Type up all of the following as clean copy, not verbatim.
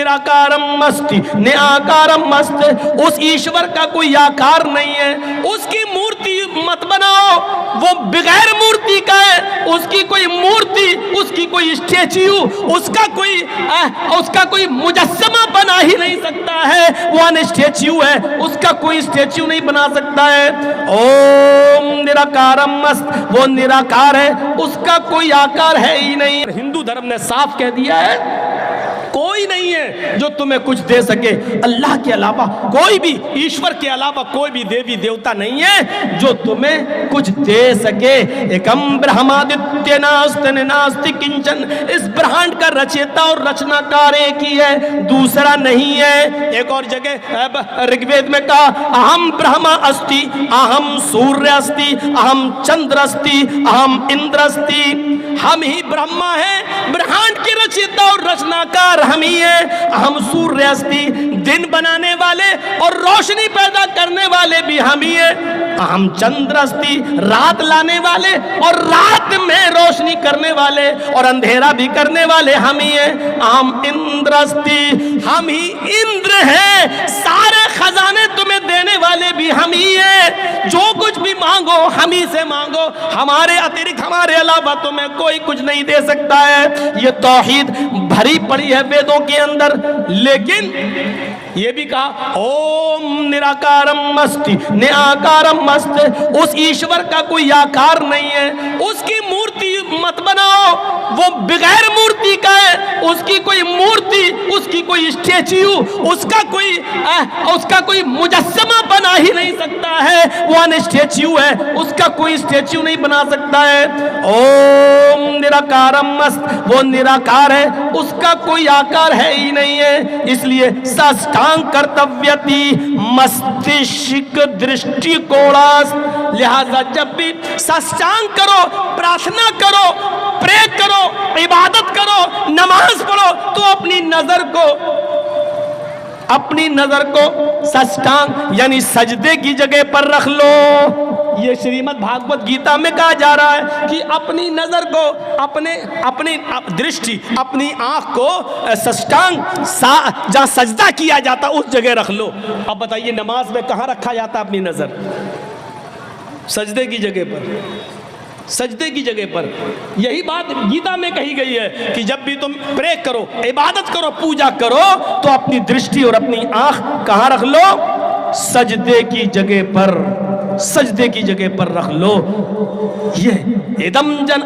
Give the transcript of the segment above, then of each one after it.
निराकारम अस्ति न आकारम अस्ति। उस ईश्वर का कोई आकार नहीं है, उसकी मूर्ति मत बनाओ, वो बगैर मूर्ति का है। उसकी कोई मूर्ति, उसकी कोई स्टैच्यू, उसका कोई मुजस्समा बना ही नहीं सकता है। वो अनस्टैच्यू है, उसका कोई स्टैच्यू नहीं बना सकता है। ओम निराकारम अस्ति, वो निराकार है, उसका कोई आकार है ही नहीं। हिंदू धर्म ने साफ कह दिया है कोई नहीं है जो तुम्हें कुछ दे सके। अल्लाह के अलावा कोई भी, ईश्वर के अलावा कोई भी देवी देवता नहीं है जो तुम्हें कुछ दे सके। एकम ब्रह्मादित्य नास्ति नास्ति किंचन, इस ब्रह्मांड का रचयिता और रचनाकार एक ही है, दूसरा नहीं है। एक और जगह ऋग्वेद में कहा अहम ब्रह्मा अस्ति, अहम सूर्य अस्ति, अहम चंद्र अस्ति, अहम इंद्र अस्ति। हम ही ब्रह्मा है, ब्रह्मांड के रचयिता और रचनाकार हम ही है। हम सूर्य अस्ति, दिन बनाने वाले और रोशनी पैदा करने वाले भी हम ही है। हम चंद्र अस्ति, रात लाने वाले और रात में रोशनी करने वाले और अंधेरा भी करने वाले हम ही है। हम इंद्र अस्ति, हम ही इंद्र है, सारे खजाने तुम्हें देने वाले भी हम ही है। जो कुछ भी मांगो हम ही से मांगो, हमारे अतिरिक्त, हमारे अलावा तुम्हें कोई कुछ नहीं दे सकता है। ये तौहीद भरी पड़ी है वेदों के अंदर। लेकिन ये भी कहा ओम निराकारम अस्ति न आकारम अस्ति। उस ईश्वर का कोई आकार नहीं है, उसकी मूर्ति मत बनाओ, वो बगैर मूर्ति का है। उसकी कोई मूर्ति, उसकी कोई स्टैच्यू, उसका कोई मुजस्समा बना ही नहीं सकता है। वो अनस्टैच्यू है, उसका कोई स्टैच्यू नहीं बना सकता है। ओम निराकारम अस्ति, वो निराकार है, उसका कोई आकार है ही नहीं है। इसलिए साष्टांग कर्तव्यति मस्तिष्क दृष्टिकोणास। लिहाजा जब भी साष्टांग करो, प्रार्थना करो, प्रे करो, इबादत करो, नमाज पढ़ो, तो अपनी नजर को साष्टांग यानी सजदे की जगह पर रख लो। ये श्रीमद् भागवत गीता में कहा जा रहा है कि अपनी नजर को, अपनी दृष्टि, अपनी आंख को साष्टांग जहां सजदा किया जाता उस जगह रख लो। अब बताइए नमाज में कहां रखा जाता अपनी नजर? सजदे की जगह पर, सजदे की जगह पर। यही बात गीता में कही गई है कि जब भी तुम प्रे करो, इबादत करो, पूजा करो, तो अपनी दृष्टि और अपनी आंख कहां रख लो? सजदे की जगह पर, सजदे की जगह पर रख लो। ये इदम जन,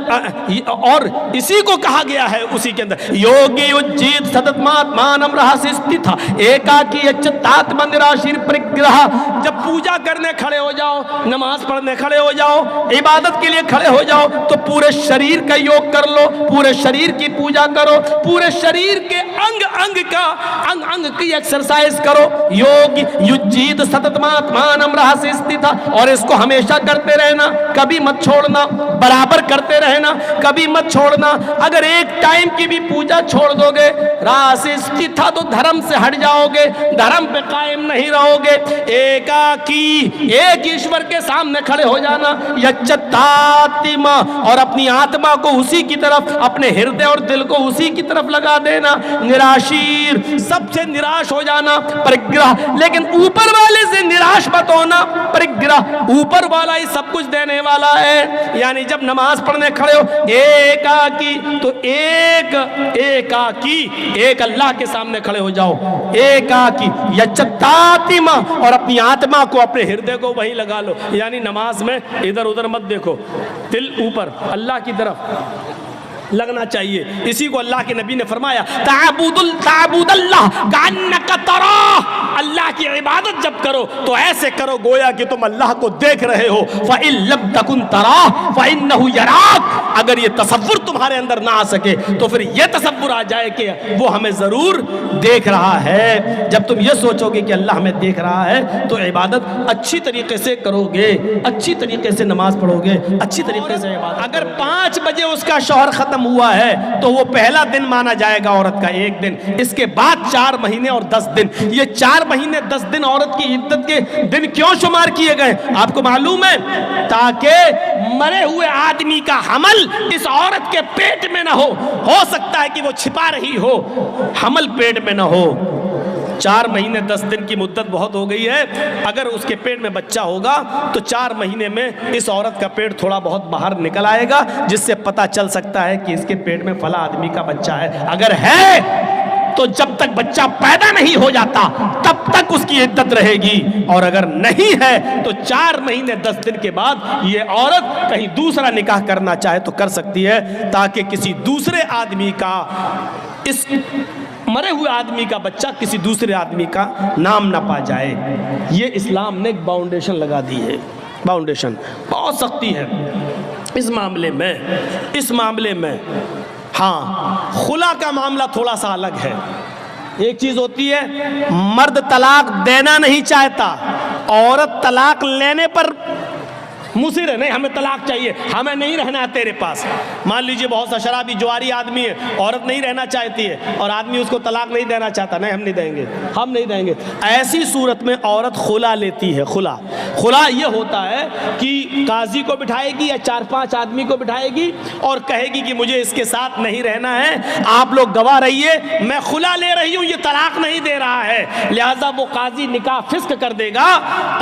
और इसी को कहा गया है उसी के अंदर योगी उज्जीत सततमात्मानम रहस्य स्थिता एकाकी अच्युतात्म निराशीर परिग्रह। जब पूजा करने खड़े हो जाओ, नमाज पढ़ने खड़े हो जाओ, इबादत के लिए खड़े हो जाओ, तो पूरे शरीर का योग कर लो, पूरे शरीर की पूजा करो, पूरे शरीर के अंग अंग की एक्सरसाइज करो। योग युज्जीत सततमात्मानम रहस्य स्थिता, और इसको हमेशा करते रहना, कभी मत छोड़ना, बराबर करते रहना, कभी मत छोड़ना। अगर एक टाइम की भी पूजा छोड़ दोगे, रहस्य स्थिता, तो धर्म से हट जाओगे, धर्म पे कायम नहीं रहोगे। एकाकी, एक ईश्वर के सामने खड़े हो जाना, यच्चतात्मा, और अपनी आत्मा को उसी की तरफ, अपने हृदय और दिल को उसी की तरफ लगा देना। निराशीर, सबसे निराश हो जाना, परिग्रह, लेकिन ऊपर वाले से निराश मत होना। परिग्रह, ऊपर वाला ही सब कुछ देने वाला है। यानी जब नमाज पढ़ने खड़े हो, एकाकी, तो एकाकी, एक अल्लाह के सामने खड़े हो जाओ, एकाकी यच्चतात्मा, और अपनी आत्मा को, अपने हृदय को वहीं लगा लो। यानी नमाज में इधर उधर मत देखो, दिल ऊपर अल्लाह की तरफ लगना चाहिए। इसी को अल्लाह के नबी ने फरमाया, ताबुदल्लाह कान्नका तराह, अल्लाह की इबादत जब करो तो ऐसे करो गोया कि तुम अल्लाह को देख रहे हो। फ़इन लम तकुन तराह फ़इन्नहु यराक। अगर ये तसव्वुर तुम्हारे अंदर ना आ सके तो फिर ये तसव्वुर आ जाए कि वो हमें जरूर देख रहा है। जब तुम ये सोचोगे कि अल्लाह हमें देख रहा है तो इबादत अच्छी तरीके से करोगे, अच्छी तरीके से नमाज पढ़ोगे, अच्छी तरीके से इबादत। अगर 5 बजे उसका शौहर खत्म खत्म हुआ है तो वो पहला दिन माना जाएगा औरत का, एक दिन। इसके बाद 4 महीने और 10 दिन। ये 4 महीने 10 दिन औरत की इद्दत के दिन क्यों शुमार किए गए आपको मालूम है? ताकि मरे हुए आदमी का हमल इस औरत के पेट में ना हो सकता है कि वो छिपा रही हो, हमल पेट में ना हो। 4 महीने 10 दिन की मुद्दत बहुत हो गई है। अगर उसके पेट में बच्चा होगा तो 4 महीने में इस औरत का पेट थोड़ा बहुत बाहर निकल आएगा, जिससे पता चल सकता है कि इसके पेट में फला आदमी का बच्चा है। अगर है तो जब तक बच्चा पैदा नहीं हो जाता तब तक उसकी इद्दत रहेगी, और अगर नहीं है तो 4 महीने 10 दिन के बाद ये औरत कहीं दूसरा निकाह करना चाहे तो कर सकती है, ताकि किसी दूसरे आदमी का, इस मरे हुए आदमी का बच्चा किसी दूसरे आदमी का नाम ना पा जाए। ये इस्लाम ने एक बाउंडेशन लगा दी है। बाउंडेशन बहुत सख्ती है इस मामले में। हाँ, खुला का मामला थोड़ा सा अलग है। एक चीज होती है मर्द तलाक देना नहीं चाहता, औरत तलाक लेने पर मुसिर है, नहीं हमें तलाक चाहिए, हमें नहीं रहना है तेरे पास। मान लीजिए बहुत सा शराबी जुआरी आदमी है, औरत नहीं रहना चाहती है और आदमी उसको तलाक नहीं देना चाहता, नहीं हम नहीं देंगे। ऐसी सूरत में औरत खुला लेती है। खुला ये होता है कि काजी को बिठाएगी या 4-5 आदमी को बिठाएगी और कहेगी कि मुझे इसके साथ नहीं रहना है, आप लोग गवाह रहिए, मैं खुला ले रही हूँ, ये तलाक नहीं दे रहा है। लिहाजा वो काजी निकाह फिस्क कर देगा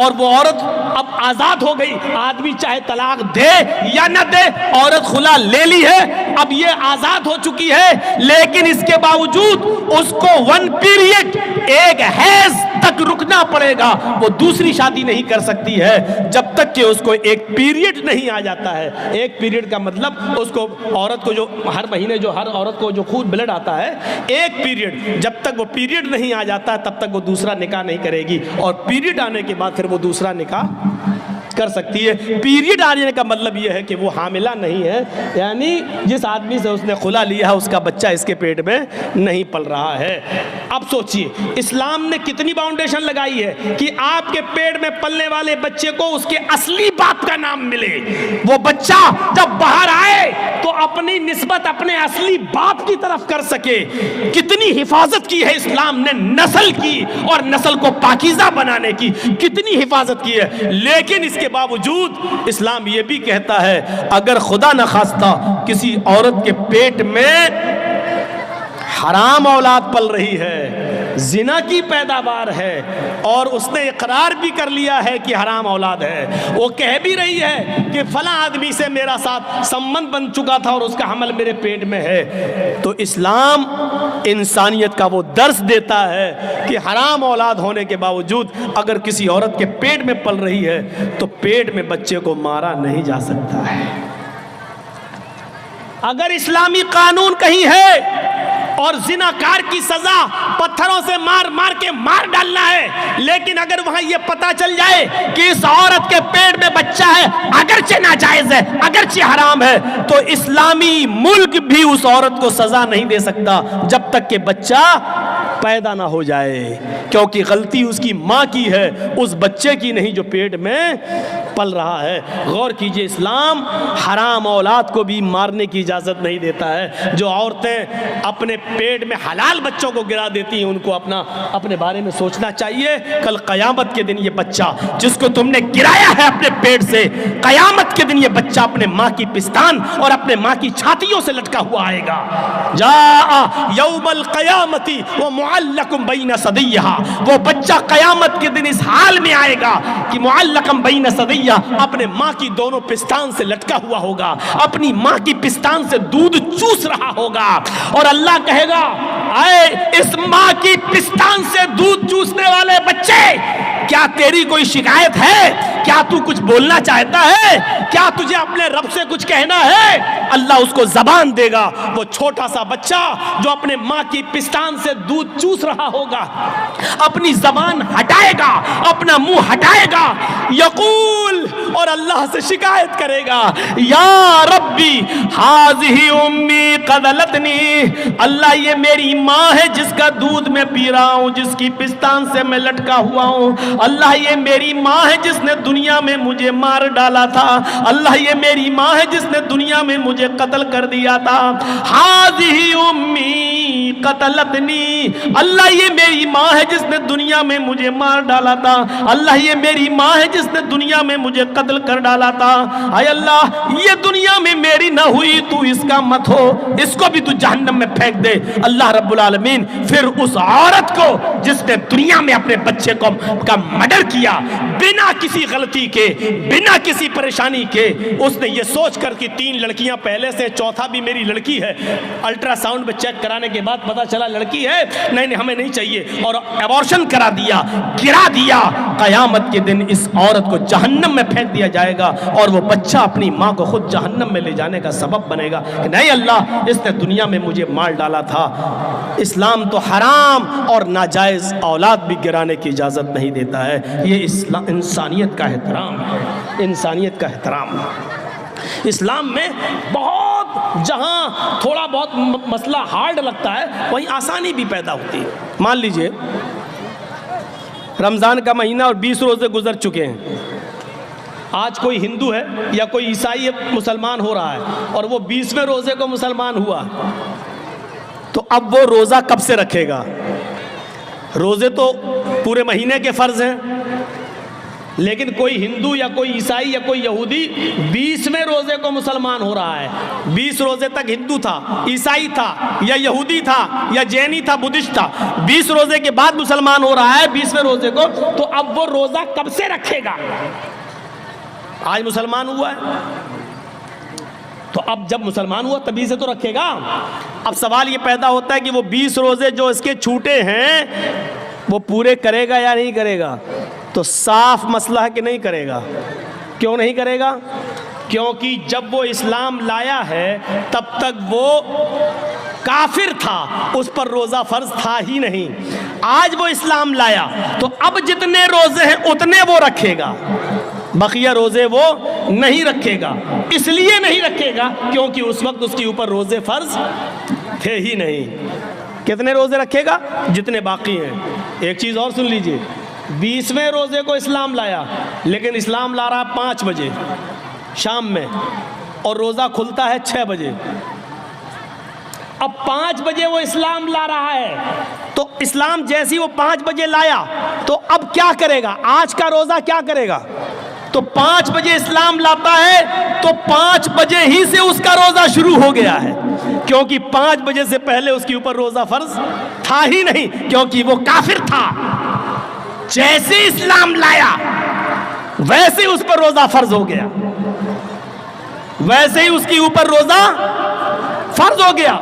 और वो औरत अब आजाद हो गई। आदमी चाहे तलाक दे या न दे, औरत खुला ले ली है, अब ये आजाद हो चुकी है, लेकिन इसके बावजूद उसको 1 पीरियड, एक हैज तक रुकना पड़ेगा। वो दूसरी शादी नहीं कर सकती है जब तक कि उसको एक पीरियड नहीं आ जाता है। एक पीरियड का मतलब उसको, औरत को जो हर महीने जो हर औरत को जो खून ब्लड आता है, एक पीरियड, जब तक वो पीरियड नहीं आ जाता है तब तक वो दूसरा निकाह नहीं करेगी, और पीरियड आने के बाद फिर वो दूसरा निकाह कर सकती है। पीरियड आने का मतलब यह है कि वो हामिला नहीं है, यानी जिस आदमी से उसने खुला लिया है उसका बच्चा इसके पेट में नहीं पल रहा है। अब सोचिए इस्लाम ने कितनी बाउंडेशन लगाई है कि आपके पेट में पलने वाले बच्चे को उसके असली बाप का नाम मिले। वो बच्चा जब बाहर आए तो अपनी निस्बत अपने असली बाप की तरफ कर सके। कितनी हिफाजत की है इस्लाम ने नस्ल की, और नस्ल को पाकीज़ा बनाने की कितनी हिफाजत की है। लेकिन इसके बावजूद इस्लाम यह भी कहता है अगर खुदा न खास्ता किसी औरत के पेट में हराम औलाद पल रही है, जिना की पैदावार है, और उसने इकरार भी कर लिया है कि हराम औलाद है, वो कह भी रही है कि फला आदमी से मेरा साथ संबंध बन चुका था और उसका हमल मेरे पेट में है, तो इस्लाम इंसानियत का वो दर्स देता है कि हराम औलाद होने के बावजूद अगर किसी औरत के पेट में पल रही है तो पेट में बच्चे को मारा नहीं जा सकता है। अगर इस्लामी कानून कहीं है और जिनाकार की सजा पत्थरों से मार के मार डालना है, लेकिन अगर वहां यह पता चल जाए कि इस औरत के पेट में बच्चा है, अगरचे नाजायज है, अगरचे हराम है, तो इस्लामी मुल्क भी उस औरत को सजा नहीं दे सकता जब तक कि बच्चा पैदा ना हो जाए, क्योंकि गलती उसकी मां की है, उस बच्चे की नहीं जो पेट में पल रहा है। गौर कीजिए, इस्लाम हराम औलाद को भी मारने की इजाजत नहीं देता है। जो औरतें अपने पेट में हलाल बच्चों को गिरा देती हैं उनको अपने बारे में सोचना चाहिए। कल कयामत के दिन ये बच्चा जिसको तुमने गिराया है अपने पेट से, कयामत के दिन ये बच्चा अपने माँ की पिस्तान और अपने माँ की छातियों से लटका हुआ आएगा। जा यौमल कयामती वो मुअल्लकुम बैन सदिय्या, वो बच्चा कयामत के दिन इस हाल में आएगा कि मुअल्लकुम बैन सदिय्या, अपने माँ की दोनों पिस्तान से लटका हुआ होगा, अपनी माँ की पिस्तान से दूध चूस रहा होगा, और अल्लाह कहेगा आए इस माँ की पिस्तान से दूध चूसने वाले बच्चे, क्या तेरी कोई शिकायत है? क्या तू कुछ बोलना चाहता है? क्या तुझे अपने रब से कुछ कहना है? अल्लाह उसको जबान देगा। वो छोटा सा बच्चा जो अपने माँ की पिस्तान से दूध चूस रहा होगा, अपनी जबान हटाएगा, अपना मुंह हटाएगा, यकूल, और अल्लाह से शिकायत करेगा, या रब्बी हाज़िही उम्मी क़दलतनी, अल्लाह ये मेरी माँ है जिसका दूध मैं पी रहा हूँ, जिसकी पिस्तान से मैं लटका हुआ हूँ। अल्लाह ये मेरी माँ है जिसने दुनिया में मुझे मार डाला था। अल्लाह ये मेरी माँ है जिसने दुनिया में मुझे मुझे कत्ल कर दिया था। हाज़िही उम्मी कतलतनी, अल्लाह ये मेरी माँ है जिसने दुनिया में मुझे मार डाला था। अल्लाह ये मेरी माँ है जिसने दुनिया में मुझे कत्ल कर डाला था। आय अल्लाह ये दुनिया में मेरी ना हुई, तू इसका मत हो, इसको भी तू जहन्नम में फेंक दे। अल्लाह रब्बुल आलमीन फिर उस औरत को जिसने दुनिया में अपने बच्चे को का मर्डर किया बिना किसी गलती के, बिना किसी परेशानी के, उसने ये सोच कर कि 3 लड़कियां पहले से, चौथा भी मेरी लड़की है, अल्ट्रासाउंड में चेक कराने के बाद पता चला लड़की है, नहीं नहीं हमें नहीं चाहिए, और एबॉर्शन करा दिया, गिरा दिया। कयामत के दिन इस औरत को जहन्नम में फेंक दिया जाएगा और वो बच्चा अपनी माँ को खुद जहन्नम में ले जाने का सबब बनेगा कि नहीं अल्लाह इसने दुनिया में मुझे मार डाला था। इस्लाम तो हराम और नाजायज़ औलाद भी गिराने की इजाज़त नहीं देता है। ये इस्लाम इंसानियत का एहतराम है, इंसानियत का एहतराम। इस्लाम में बहुत जहाँ थोड़ा बहुत मसला हार्ड लगता है वहीं आसानी भी पैदा होती है। मान लीजिए रमज़ान का महीना और 20 रोज़े गुजर चुके हैं। आज कोई हिंदू है या कोई ईसाई मुसलमान हो रहा है और वो 20वें रोज़े को मुसलमान हुआ, तो अब वो रोज़ा कब से रखेगा? रोज़े तो पूरे महीने के फ़र्ज़ हैं, लेकिन कोई हिंदू या कोई ईसाई या कोई यहूदी 20वें रोज़े को मुसलमान हो रहा है। 20 रोज़े तक हिंदू था, ईसाई था या यहूदी था या जैनी था, बुद्धिस्ट था, 20 रोज़े के बाद मुसलमान हो रहा है 20वें रोज़े को, तो अब वो रोज़ा कब से रखेगा? आज मुसलमान हुआ है तो अब जब मुसलमान हुआ तभी से तो रखेगा। अब सवाल ये पैदा होता है कि वो 20 रोज़े जो इसके छूटे हैं वो पूरे करेगा या नहीं करेगा? तो साफ मसला है कि नहीं करेगा। क्यों नहीं करेगा? क्योंकि जब वो इस्लाम लाया है तब तक वो काफिर था, उस पर रोज़ा फ़र्ज था ही नहीं। आज वो इस्लाम लाया तो अब जितने रोज़े हैं उतने वो रखेगा, बकिया रोज़े वो नहीं रखेगा। इसलिए नहीं रखेगा क्योंकि उस वक्त उसके ऊपर रोज़े फ़र्ज थे ही नहीं। कितने रोज़े रखेगा? जितने बाकी हैं। एक चीज़ और सुन लीजिए, 20वें रोज़े को इस्लाम लाया, लेकिन इस्लाम ला रहा 5 बजे शाम में और रोज़ा खुलता है 6 बजे। अब 5 बजे वो इस्लाम ला रहा है, तो इस्लाम जैसी वो 5 बजे लाया तो अब क्या करेगा? आज का रोज़ा क्या करेगा? तो 5 बजे इस्लाम लाता है तो 5 बजे ही से उसका रोज़ा शुरू हो गया है, क्योंकि 5 बजे से पहले उसके ऊपर रोज़ा फ़र्ज था ही नहीं, क्योंकि वो काफिर था। जैसे इस्लाम लाया वैसे उस पर रोज़ा फ़र्ज हो गया, वैसे ही उसके ऊपर रोज़ा फ़र्ज हो गया।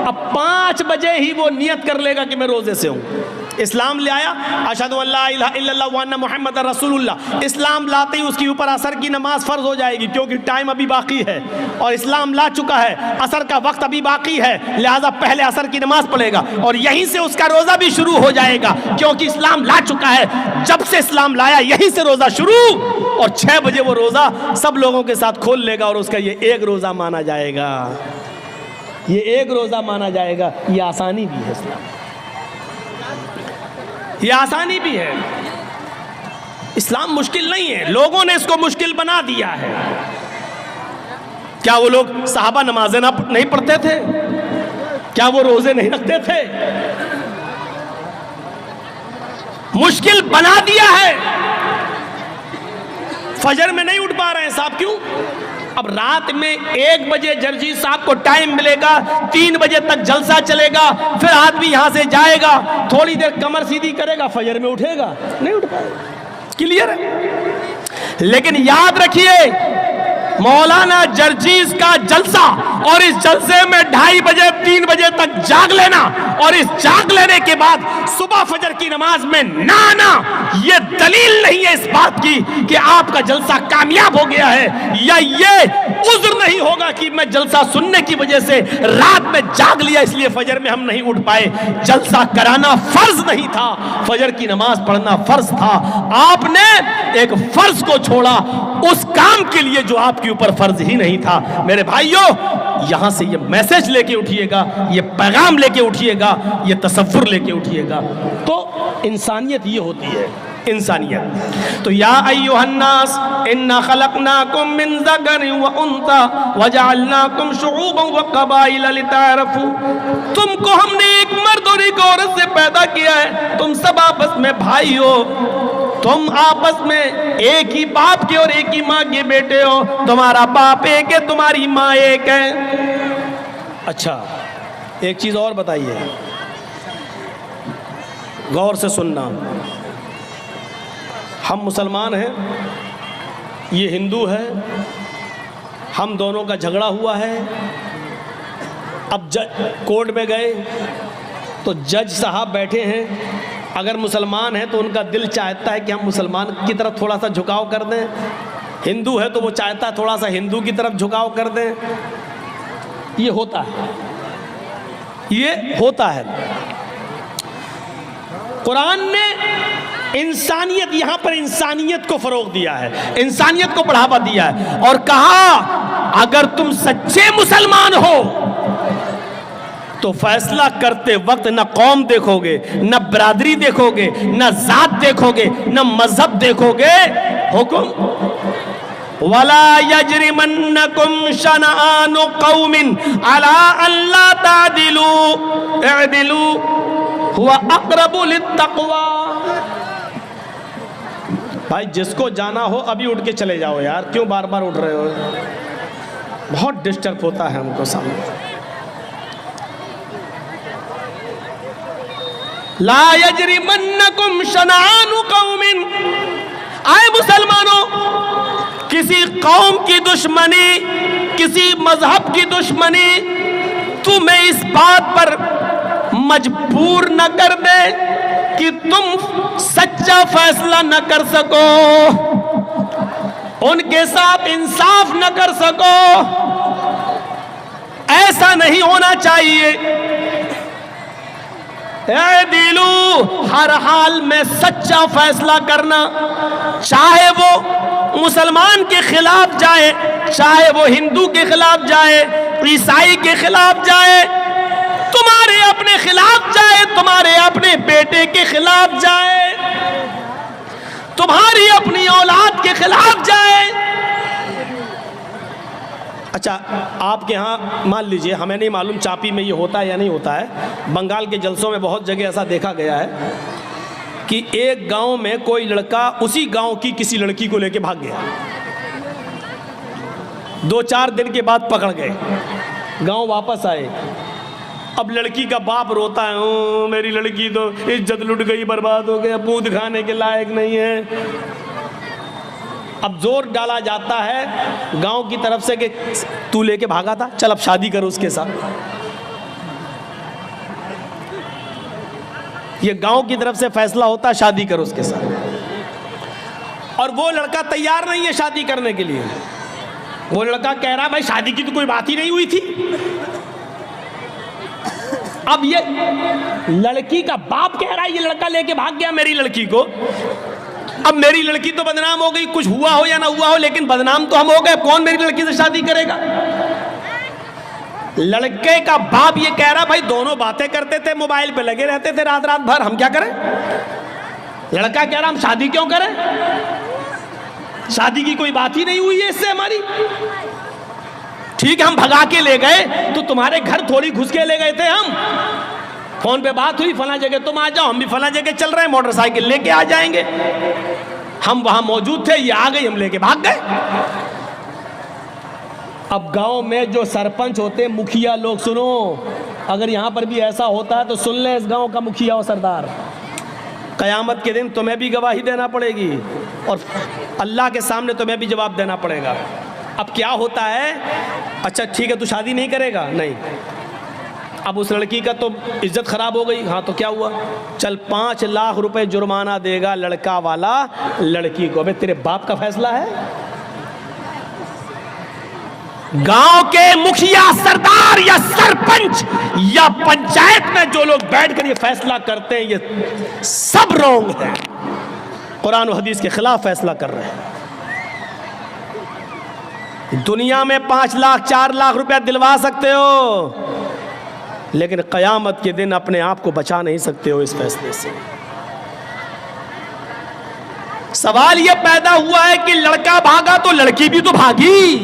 अब 5 बजे ही वो नियत कर लेगा कि मैं रोज़े से हूँ। इस्लाम ले आया, अशहदु अल्ला इलाहा इल्लल्लाह व अन्ना मुहम्मद रसूलुल्लाह, इस्लाम लाते ही उसके ऊपर असर की नमाज फ़र्ज हो जाएगी, क्योंकि टाइम अभी बाकी है और इस्लाम ला चुका है, असर का वक्त अभी बाकी है, लिहाजा पहले असर की नमाज पढ़ेगा और यहीं से उसका रोज़ा भी शुरू हो जाएगा, क्योंकि इस्लाम ला चुका है। जब से इस्लाम लाया यहीं से रोज़ा शुरू, और 6 बजे वो रोज़ा सब लोगों के साथ खोल लेगा और उसका ये एक रोज़ा माना जाएगा, ये एक रोज़ा माना जाएगा। ये आसानी भी है इस्लाम, ये आसानी भी है। इस्लाम मुश्किल नहीं है, लोगों ने इसको मुश्किल बना दिया है। क्या वो लोग सहाबा नमाजें नहीं पढ़ते थे? क्या वो रोजे नहीं रखते थे? मुश्किल बना दिया है। फजर में नहीं उठ पा रहे हैं साहब, क्यों? अब रात में 1 बजे जर्जी साहब को टाइम मिलेगा, 3 बजे तक जलसा चलेगा, फिर आदमी यहां से जाएगा, थोड़ी देर कमर सीधी करेगा, फजर में उठेगा नहीं, उठ पाएगा। क्लियर है? लेकिन याद रखिए मौलाना जर्जीज का जलसा और इस जलसे में 2:30 बजे 3 बजे तक जाग लेना और इस जाग लेने के बाद सुबह फजर की नमाज में ना आना, ये दलील नहीं है इस बात की कि आपका जलसा कामयाब हो गया है, या ये उज़्र नहीं होगा कि मैं जलसा सुनने की वजह से रात में जाग लिया इसलिए फजर में हम नहीं उठ पाए। जलसा कराना फर्ज नहीं था, फजर की नमाज पढ़ना फर्ज था। आपने एक फर्ज को छोड़ा उस काम के लिए जो आपके ऊपर फर्ज ही नहीं था। मेरे भाइयों, यहां से ये मैसेज लेके उठिएगा, ये पैगाम लेके उठिएगा, ये तसव्वुर लेके उठिएगा। तो इंसानियत ये होती है इंसानियत। तो या अय्युहन्नास इन्ना खलकनाकुम मिन ज़करिन व उन्सा व जअलनाकुम शुऊबन व क़बाइल लिताअरफू, तुमको हमने एक मर्द और एक औरत से पैदा किया है, तुम सब आपस में भाई हो, तुम आपस में एक ही बाप के और एक ही माँ के बेटे हो, तुम्हारा बाप एक है, तुम्हारी माँ एक है। अच्छा, एक चीज और बताइए, गौर से सुनना, हम मुसलमान हैं, ये हिंदू है, हम दोनों का झगड़ा हुआ है। अब कोर्ट में गए तो जज साहब बैठे हैं, अगर मुसलमान है तो उनका दिल चाहता है कि हम मुसलमान की तरफ थोड़ा सा झुकाव कर दें, हिंदू है तो वो चाहता है थोड़ा सा हिंदू की तरफ झुकाव कर दें। ये होता है, ये होता है। कुरान ने इंसानियत, यहां पर इंसानियत को फरोग दिया है, इंसानियत को बढ़ावा दिया है और कहा अगर तुम सच्चे मुसलमान हो तो फैसला करते वक्त न कौम देखोगे, न बरादरी देखोगे, न जात देखोगे, न मजहब देखोगे, हुक्म वला यजरिमन्नकुम शनआनु कौमिन अला अल्ला तादिलू इअदिलू हुवा अक़रबु लित्तक़वा। भाई जिसको जाना हो अभी उठ के चले जाओ यार, क्यों बार बार उठ रहे हो, बहुत डिस्टर्ब होता है हमको सामने। ला यजरिमन्नकुम शनआनु कौमिन, आए मुसलमानों, किसी कौम की दुश्मनी, किसी मजहब की दुश्मनी तुम्हें इस बात पर मजबूर न कर दे कि तुम सच्चा फैसला न कर सको, उनके साथ इंसाफ न कर सको। ऐसा नहीं होना चाहिए। दिलू, हर हाल में सच्चा फैसला करना, चाहे वो मुसलमान के खिलाफ जाए, चाहे वो हिंदू के खिलाफ जाए, ईसाई के खिलाफ जाए, तुम्हारे अपने खिलाफ जाए, तुम्हारे अपने बेटे के खिलाफ जाए, तुम्हारी अपनी औलाद के खिलाफ जाए। अच्छा, आपके यहाँ मान लीजिए, हमें नहीं मालूम चापी में ये होता है या नहीं होता है, बंगाल के जलसों में बहुत जगह ऐसा देखा गया है कि एक गांव में कोई लड़का उसी गांव की किसी लड़की को लेके भाग गया, 2-4 दिन के बाद पकड़ गए, गांव वापस आए। अब लड़की का बाप रोता है, ओ मेरी लड़की तो इज्जत लुट गई, बर्बाद हो गया, मुंह दिखाने के लायक नहीं है। अब जोर डाला जाता है गांव की तरफ से कि तू लेके भागा था, चल अब शादी करो उसके साथ। ये गांव की तरफ से फैसला होता है, शादी करो उसके साथ। और वो लड़का तैयार नहीं है शादी करने के लिए। वो लड़का कह रहा भाई शादी की तो कोई बात ही नहीं हुई थी। अब ये लड़की का बाप कह रहा है ये लड़का लेके भाग गया मेरी लड़की को। अब मेरी लड़की तो बदनाम हो गई, कुछ हुआ हो या ना हुआ हो, लेकिन बदनाम तो हम हो गए। कौन मेरी लड़की से शादी करेगा? लड़के का बाप ये कह रहा भाई दोनों बातें करते थे, मोबाइल पे लगे रहते थे रात रात भर, हम क्या करें? लड़का कह रहा हम शादी क्यों करें, शादी की कोई बात ही नहीं हुई है इससे हमारी। ठीक है हम भगा के ले गए तो तुम्हारे घर थोड़ी घुस के ले गए थे हम। फोन पे बात हुई फला जगह तुम आ जाओ, हम भी फला जगह चल रहे हैं, मोटरसाइकिल लेके आ जाएंगे। हम वहां मौजूद थे, ये आ गई, हम लेके भाग गए। अब गांव में जो सरपंच होते, मुखिया लोग, सुनो, अगर यहां पर भी ऐसा होता है तो सुन ले इस गांव का मुखिया और सरदार, कयामत के दिन तुम्हें भी गवाही देना पड़ेगी और अल्लाह के सामने तुम्हें भी जवाब देना पड़ेगा। अब क्या होता है, अच्छा ठीक है तू शादी नहीं करेगा, नहीं, अब उस लड़की का तो इज्जत खराब हो गई, हाँ तो क्या हुआ, चल 5 लाख रुपए जुर्माना देगा लड़का वाला लड़की को। अबे तेरे बाप का फैसला है? गांव के मुखिया, सरदार या सरपंच या पंचायत में जो लोग बैठकर ये फैसला करते हैं, ये सब रोंग है, कुरान और हदीस के खिलाफ फैसला कर रहे हैं। दुनिया में 5 लाख 4 लाख रुपया दिलवा सकते हो, लेकिन क़यामत के दिन अपने आप को बचा नहीं सकते हो इस फैसले से। सवाल यह पैदा हुआ है कि लड़का भागा तो लड़की भी तो भागी,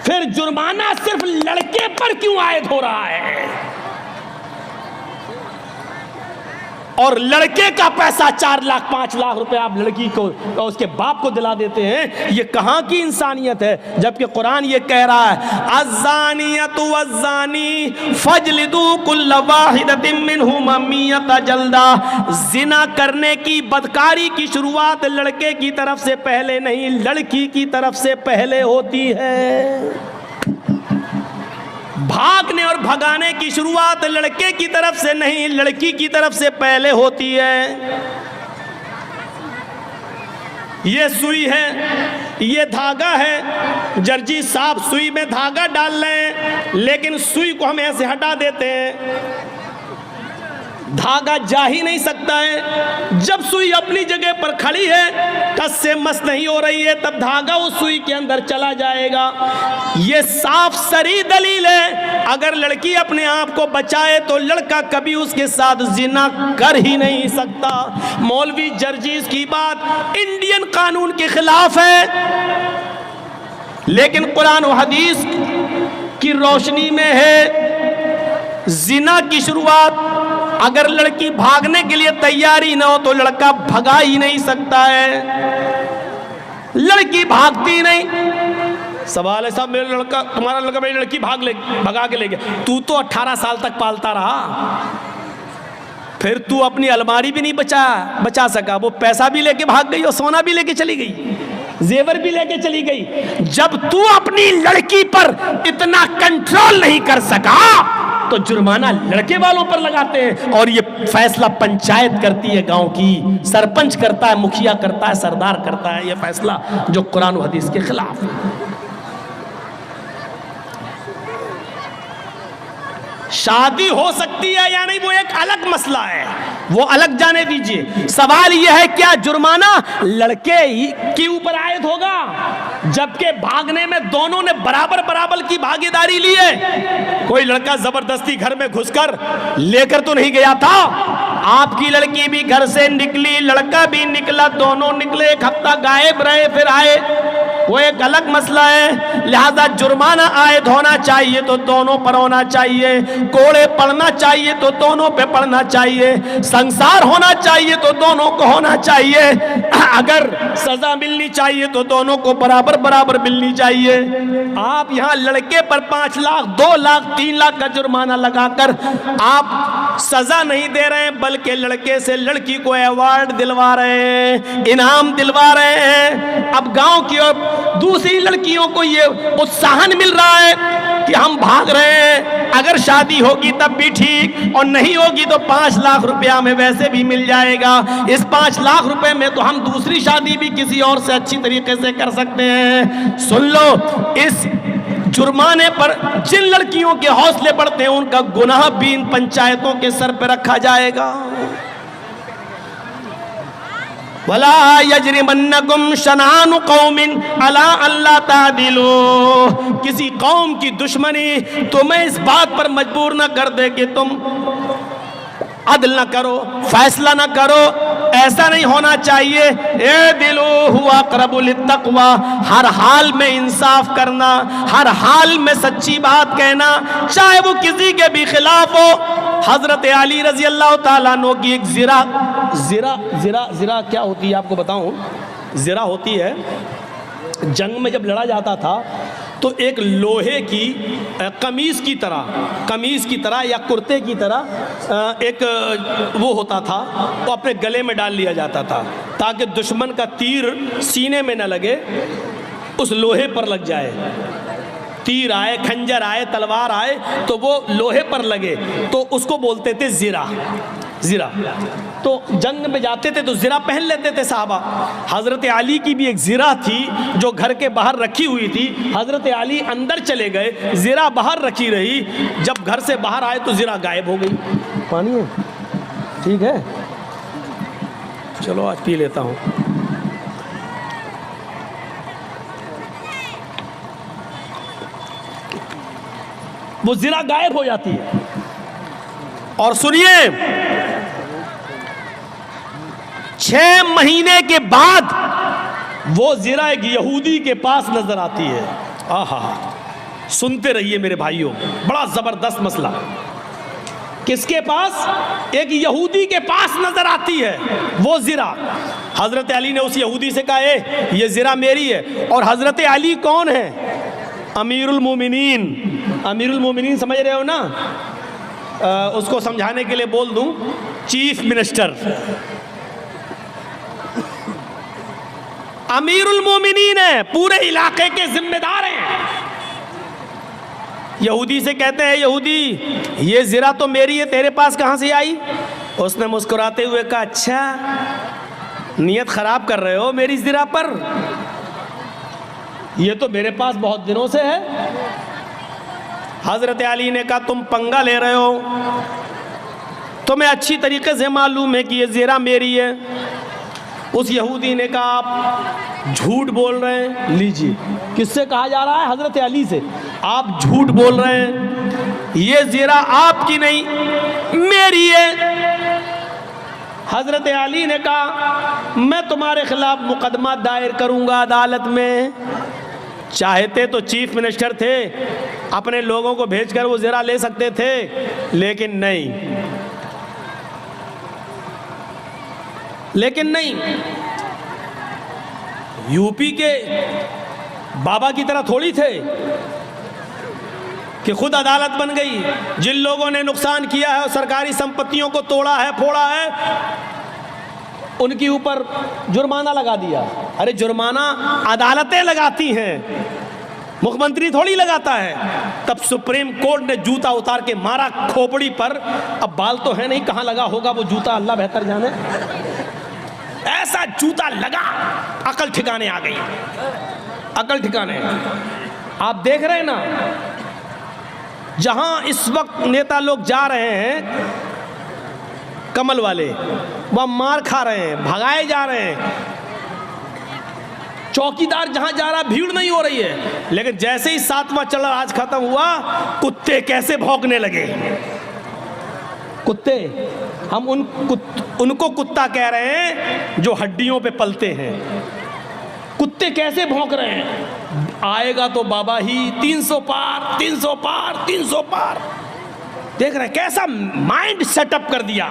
फिर जुर्माना सिर्फ लड़के पर क्यों आयद हो रहा है? और लड़के का पैसा 4 लाख 5 लाख रुपए आप लड़की को और उसके बाप को दिला देते हैं। ये कहां की इंसानियत है? जबकि कुरान ये कह रहा है अज़्ज़ानियतु वज़्ज़ानी फजलिदू कुल्ल वाहिदतिन मिनहुमा मियता जल्दा। जिना करने की, बदकारी की शुरुआत लड़के की तरफ से पहले नहीं, लड़की की तरफ से पहले होती है। भागने और भगाने की शुरुआत लड़के की तरफ से नहीं, लड़की की तरफ से पहले होती है। ये सुई है, ये धागा है, जर्जी साहब सुई में धागा डाल रहे हैं, लेकिन सुई को हम ऐसे हटा देते हैं, धागा जा ही नहीं सकता है। जब सुई अपनी जगह पर खड़ी है, कस से मस नहीं हो रही है, तब धागा उस सुई के अंदर चला जाएगा। ये साफ सरी दलील है, अगर लड़की अपने आप को बचाए तो लड़का कभी उसके साथ जिना कर ही नहीं सकता। मौलवी जर्जीस की बात इंडियन कानून के खिलाफ है, लेकिन कुरान और हदीस की रोशनी में है। जिना की शुरुआत अगर लड़की भागने के लिए तैयारी ना हो तो लड़का भगा ही नहीं सकता है। लड़की भागती नहीं। सवाल है साहब, मेरा लड़का, तुम्हारा लड़का मेरी लड़की भगा के ले गया, तू तो 18 साल तक पालता रहा, फिर तू अपनी अलमारी भी नहीं बचा सका। वो पैसा भी लेके भाग गई और सोना भी लेके चली गई, जेवर भी लेके चली गई। जब तू अपनी लड़की पर इतना कंट्रोल नहीं कर सका तो जुर्माना लड़के वालों पर लगाते हैं। और ये फैसला पंचायत करती है, गांव की सरपंच करता है, मुखिया करता है, सरदार करता है। ये फैसला जो कुरान और हदीस के खिलाफ है। शादी हो सकती है या नहीं वो एक अलग मसला है, वो अलग जाने दीजिए। सवाल यह है क्या जुर्माना लड़के के ऊपर आयद होगा, जबकि भागने में दोनों ने बराबर बराबर की भागीदारी ली है। कोई लड़का जबरदस्ती घर में घुसकर लेकर तो नहीं गया था। आपकी लड़की भी घर से निकली, लड़का भी निकला, दोनों निकले, एक हफ्ता गायब रहे, फिर आए, वो एक अलग मसला है। लिहाजा जुर्माना आयद होना चाहिए तो दोनों पर होना चाहिए, कोड़े पड़ना चाहिए तो दोनों पे पड़ना चाहिए, संसार होना चाहिए तो दोनों को होना चाहिए। अगर सजा मिलनी चाहिए तो दोनों को बराबर बराबर मिलनी चाहिए। आप यहाँ लड़के पर 5 लाख 2 लाख 3 लाख का जुर्माना लगाकर आप सजा नहीं दे रहे हैं, बल्कि लड़के से लड़की को अवार्ड दिलवा रहे हैं, इनाम दिलवा रहे हैं। अब गांव की और दूसरी लड़कियों को ये उत्साहन मिल रहा है कि हम भाग रहे हैं, अगर शादी होगी तब भी ठीक, और नहीं होगी तो 5 लाख रुपया में वैसे भी मिल जाएगा। इस 5 लाख रुपए में तो हम दूसरी शादी भी किसी और से अच्छी तरीके से कर सकते हैं। सुन लो, इस जुर्माने पर जिन लड़कियों के हौसले बढ़ते हैं उनका गुनाह भी इन पंचायतों के सर पर रखा जाएगा। वला यजरिमन्नकुम शनानु कौमिन अला अल्ला तादिलू। किसी कौम की दुश्मनी तुम्हें इस बात पर मजबूर न कर दे कि तुम अदल न करो, फैसला न करो। ऐसा नहीं होना चाहिए। ए दिलो हुआ क़रबुल तक़वा, हर हाल में इंसाफ करना, हर हाल में सच्ची बात कहना, चाहे वो किसी के भी खिलाफ हो। हजरत अली रजी अल्लाह ताला अन्हु की एक ज़िरा क्या होती है आपको बताऊं? ज़िरा होती है, जंग में जब लड़ा जाता था तो एक लोहे की कमीज़ की तरह या कुर्ते की तरह एक वो होता था, वो अपने गले में डाल लिया जाता था ताकि दुश्मन का तीर सीने में न लगे, उस लोहे पर लग जाए। तीर आए, खंजर आए, तलवार आए तो वो लोहे पर लगे, तो उसको बोलते थे ज़िरा। तो जंग में जाते थे तो ज़िरा पहन लेते थे साहबा। हज़रत अली की भी एक ज़िरा थी जो घर के बाहर रखी हुई थी। हज़रत अली अंदर चले गए, ज़िरा बाहर रखी रही। जब घर से बाहर आए तो ज़िरा गायब हो गई। पानी है? ठीक है, चलो आज पी लेता हूँ। वो ज़िरा गायब हो जाती है। और सुनिए, 6 महीने के बाद वो ज़रा एक यहूदी के पास नजर आती है। आहा, सुनते रहिए मेरे भाइयों, बड़ा जबरदस्त मसला। किसके पास? एक यहूदी के पास नजर आती है वो ज़रा। हजरत अली ने उस यहूदी से कहा, ये ज़रा मेरी है। और हजरत अली कौन है? अमीरुल मोमिनीन। अमीरुल मोमिनीन समझ रहे हो ना? उसको समझाने के लिए बोल दूं, चीफ मिनिस्टर। अमीरुल मोमिनीन है, पूरे इलाके के जिम्मेदार हैं। यहूदी से कहते हैं, यहूदी ये ज़रा तो मेरी है, तेरे पास कहाँ से आई? उसने मुस्कुराते हुए कहा, अच्छा नियत खराब कर रहे हो मेरी ज़रा पर, ये तो मेरे पास बहुत दिनों से है। हजरत अली ने कहा, तुम पंगा ले रहे हो, तुम्हें अच्छी तरीके से मालूम है कि ये ज़रा मेरी है। उस यहूदी ने कहा, आप झूठ बोल रहे हैं। लीजिए, किससे कहा जा रहा है? हजरत अली से। आप झूठ बोल रहे हैं, ये ज़रा आपकी नहीं मेरी है। हजरत अली ने कहा, मैं तुम्हारे खिलाफ मुकदमा दायर करूंगा अदालत में। चाहते तो चीफ मिनिस्टर थे, अपने लोगों को भेजकर वो ज़रा ले सकते थे, लेकिन नहीं, यूपी के बाबा की तरह थोड़ी थे कि खुद अदालत बन गई। जिन लोगों ने नुकसान किया है और सरकारी संपत्तियों को तोड़ा है, फोड़ा है, उनके ऊपर जुर्माना लगा दिया। अरे जुर्माना अदालतें लगाती हैं, मुख्यमंत्री थोड़ी लगाता है। तब सुप्रीम कोर्ट ने जूता उतार के मारा खोपड़ी पर। अब बाल तो है नहीं, कहाँ लगा होगा वो जूता, अल्लाह बेहतर जाने। ऐसा जूता लगा, अकल ठिकाने आ गई, अकल ठिकाने। आप देख रहे हैं ना, जहां इस वक्त नेता लोग जा रहे हैं कमल वाले, वह मार खा रहे हैं, भगाए जा रहे हैं। चौकीदार जहां जा रहा भीड़ नहीं हो रही है, लेकिन जैसे ही 7वां चढ़ा आज खत्म हुआ, कुत्ते कैसे भौंकने लगे। कुत्ते, हम उनको कुत्ता कह रहे हैं जो हड्डियों पे पलते हैं। कुत्ते कैसे भौंक रहे हैं? आएगा तो बाबा ही 300 पार, 300 पार, 300 पार। देख रहे हैं कैसा माइंड सेटअप कर दिया,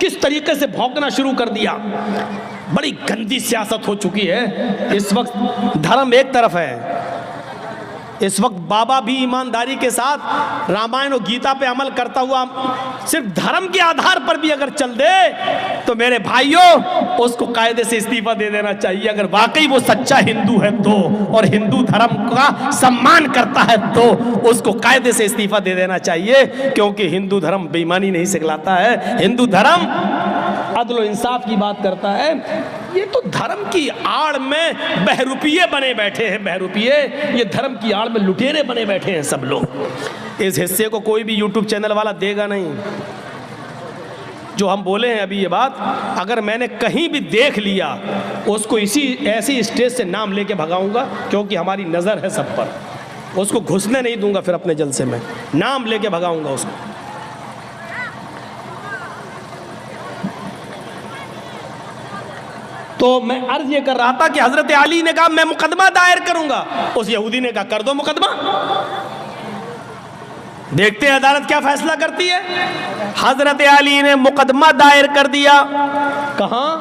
किस तरीके से भौंकना शुरू कर दिया। बड़ी गंदी सियासत हो चुकी है इस वक्त। धर्म एक तरफ है, इस वक्त बाबा भी ईमानदारी के साथ रामायण और गीता पे अमल करता हुआ सिर्फ धर्म के आधार पर भी अगर चल दे तो मेरे भाइयों उसको कायदे से इस्तीफा दे देना चाहिए। अगर वाकई वो सच्चा हिंदू है तो, और हिंदू धर्म का सम्मान करता है तो उसको कायदे से इस्तीफा दे देना चाहिए, क्योंकि हिंदू धर्म बेईमानी नहीं सिखलाता है। हिंदू धर्म अदल इंसाफ की बात करता है। ये तो धर्म की आड़ में बहरूपिये बने बैठे हैं, बहरूपिये। ये धर्म की आड़ में लुटेरे बने बैठे हैं सब लोग। इस हिस्से को कोई भी यूट्यूब चैनल वाला देगा नहीं। जो हम बोले हैं अभी ये बात, अगर मैंने कहीं भी देख लिया उसको ऐसी स्टेज से नाम लेके भगाऊंगा, क्योंकि हमारी नज़र है सब पर। उसको घुसने नहीं दूंगा फिर अपने जलसे में, नाम लेके भगाऊंगा उसको। तो मैं अर्ज ये कर रहा था कि हजरत अली ने कहा मैं मुकदमा दायर करूंगा। उस यहूदी ने कहा कर दो मुकदमा, देखते हैं अदालत क्या फैसला करती है। हजरत अली ने मुकदमा दायर कर दिया। कहां?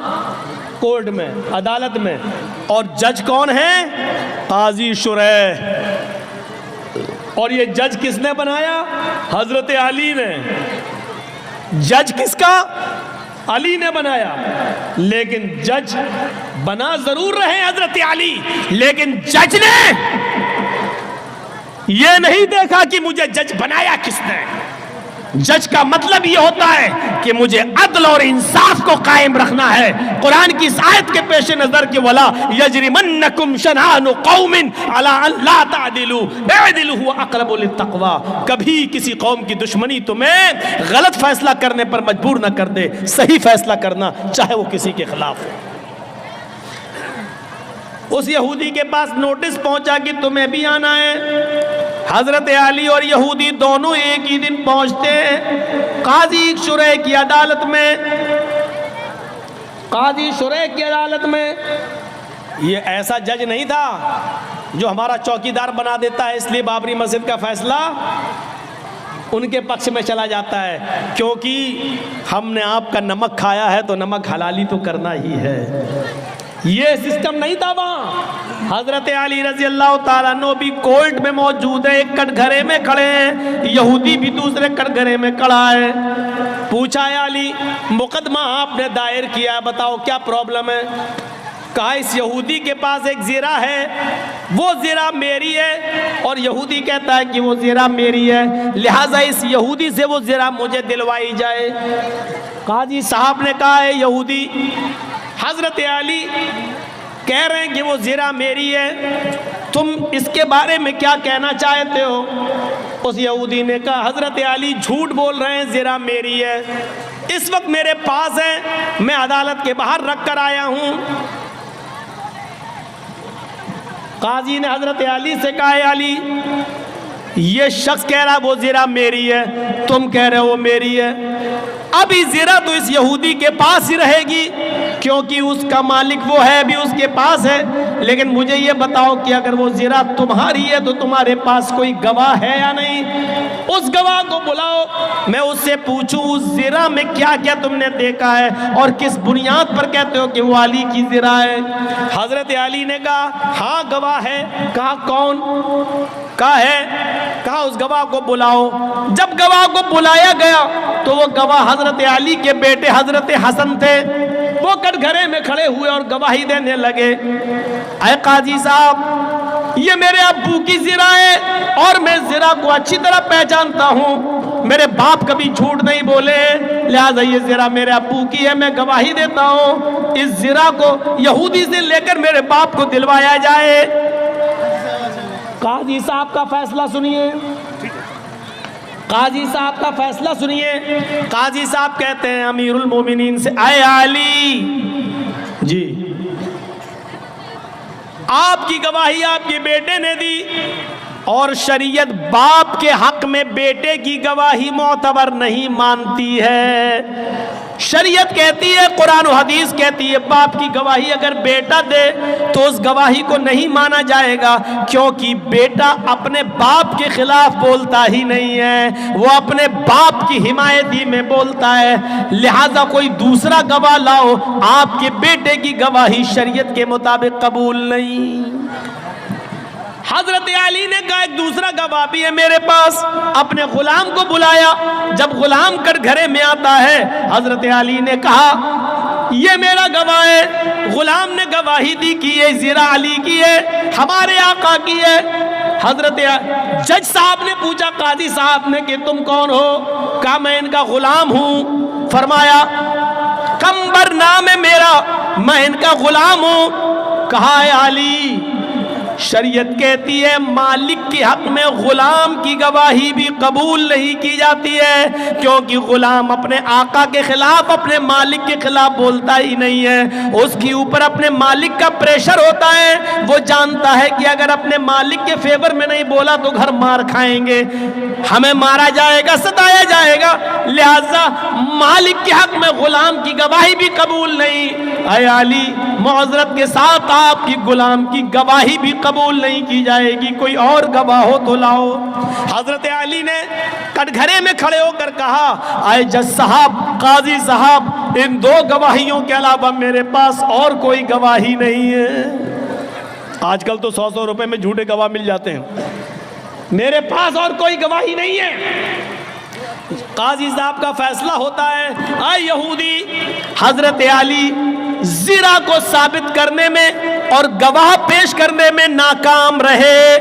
कोर्ट में, अदालत में। और जज कौन है? काजी शुरैह। और ये जज किसने बनाया? हजरत अली ने। जज किसका? अली ने बनाया। लेकिन जज बना जरूर रहे हजरत अली, लेकिन जज ने यह नहीं देखा कि मुझे जज बनाया किसने। जज का मतलब यह होता है कि मुझे अदल और इंसाफ को कायम रखना है। कुरान की इस आयत के पेश नजर के वला यजरिमन्नकुम शनानु कौमिन अला अल्ला तादिलु इदिलु हुवा अक़रबु लित्तक़वा। कभी किसी कौम की दुश्मनी तुम्हें गलत फैसला करने पर मजबूर न कर दे, सही फैसला करना, चाहे वो किसी के खिलाफ हो। उस यहूदी के पास नोटिस पहुंचा कि तुम्हें भी आना है। हजरत अली और यहूदी दोनों एक ही दिन पहुंचते हैं काजी शुरैह की अदालत में। काजी शुरैह की अदालत में ये ऐसा जज नहीं था जो हमारा चौकीदार बना देता है, इसलिए बाबरी मस्जिद का फैसला उनके पक्ष में चला जाता है, क्योंकि हमने आपका नमक खाया है तो नमक हलाली तो करना ही है। ये सिस्टम नहीं था वहाँ। हजरत अली रजी अल्लाह ताला अन्हु भी कोर्ट में मौजूद है, एक कटघरे में खड़े हैं, यहूदी भी दूसरे कटघरे में खड़ा है। पूछा है अली, मुकदमा आपने दायर किया, बताओ क्या प्रॉब्लम है? कहा इस यहूदी के पास एक ज़िरा है, वो ज़िरा मेरी है, और यहूदी कहता है कि वो ज़िरा मेरी है, लिहाजा इस यहूदी से वो ज़िरा मुझे दिलवाई जाए। काजी साहब ने कहा है यहूदी, हजरत अली कह रहे हैं कि वो ज़िरा मेरी है, तुम इसके बारे में क्या कहना चाहते हो? उस यहूदी ने कहा हजरत अली झूठ बोल रहे हैं, ज़िरा मेरी है, इस वक्त मेरे पास है, मैं अदालत के बाहर रख कर आया हूँ। काजी ने हजरत अली से कहा अली ये शख्स कह रहा है वो ज़िरा मेरी है, तुम कह रहे हो वो मेरी है, अभी ज़िरा तो इस यहूदी के पास ही रहेगी क्योंकि उसका मालिक वो है, भी उसके पास है। लेकिन मुझे ये बताओ कि अगर वो ज़िरा तुम्हारी है तो तुम्हारे पास कोई गवाह है या नहीं? उस गवाह को बुलाओ, मैं उससे पूछूं उस ज़िरा में क्या क्या तुमने देखा है और किस बुनियाद पर कहते हो कि वो अली की ज़िरा है। हजरत अली ने कहा हाँ गवाह है। कहा कौन? कहा है। कहा उस गवाह को बुलाओ। जब गवाह को बुलाया गया तो वो गवाह हजरत अली के बेटे हजरत हसन थे। वो कटघरे में खड़े हुए और गवाही देने लगे, ऐ काजी साहब ये मेरे अब्बू की ज़िरा है और मैं ज़िरा को अच्छी तरह पहचानता हूँ, मेरे बाप कभी झूठ नहीं बोले, लिहाजा ये ज़िरा मेरे अब्बू की है, मैं गवाही देता हूँ इस ज़िरा को यहूदी से लेकर मेरे बाप को दिलवाया जाए। काजी साहब का फैसला सुनिए, काजी साहब का फैसला सुनिए। काजी साहब कहते हैं अमीरुल मोमिनीन से, आए अली जी आपकी गवाही आपके बेटे ने दी और शरीयत बाप के हक में बेटे की गवाही मोतबर नहीं मानती है। शरीयत कहती है, कुरान और हदीस कहती है बाप की गवाही अगर बेटा दे तो उस गवाही को नहीं माना जाएगा, क्योंकि बेटा अपने बाप के खिलाफ बोलता ही नहीं है, वो अपने बाप की हिमायती में बोलता है। लिहाजा कोई दूसरा गवाह लाओ, आपके बेटे की गवाही शरीयत के मुताबिक कबूल नहीं। हजरत अली ने कहा एक दूसरा गवाह भी है मेरे पास। अपने गुलाम को बुलाया, जब गुलाम कटघरे में आता है हजरत अली ने कहा ये मेरा गवाह है। गुलाम ने गवाही दी कि ये ज़िरा अली की है, हमारे आका की है। हजरत जज साहब ने पूछा काजी साहब ने कि तुम कौन हो? कहा मैं इनका गुलाम हूँ। फरमाया कंबर नाम है मेरा, मैं इनका गुलाम हूँ। कहा है अली शरीयत कहती है मालिक के हक में गुलाम की गवाही भी कबूल नहीं की जाती है, क्योंकि गुलाम अपने आका के खिलाफ अपने मालिक के खिलाफ बोलता ही नहीं है। उसके ऊपर अपने मालिक का प्रेशर होता है, वो जानता है कि अगर अपने मालिक के फेवर में नहीं बोला तो घर मार खाएंगे, हमें मारा जाएगा, सताया जाएगा। लिहाजा मालिक के हक में गुलाम की गवाही भी कबूल नहीं। ऐ अली मुअज़्ज़रत के साथ आपकी गुलाम की गवाही भी कबूल नहीं की जाएगी, कोई और गवाह हो तो लाओ। हजरत अली ने कटघरे में खड़े होकर कहा आए जज साहब, काजी साहब, इन दो गवाहियों के अलावा मेरे पास और कोई गवाही नहीं है। आजकल तो 100-100 रुपए में झूठे गवाह मिल जाते हैं, मेरे पास और कोई गवाही नहीं है। काजी साहब का फैसला होता है, आए यहूदी हजरत अली ज़िरा को साबित करने में और गवाह पेश करने में नाकाम रहे।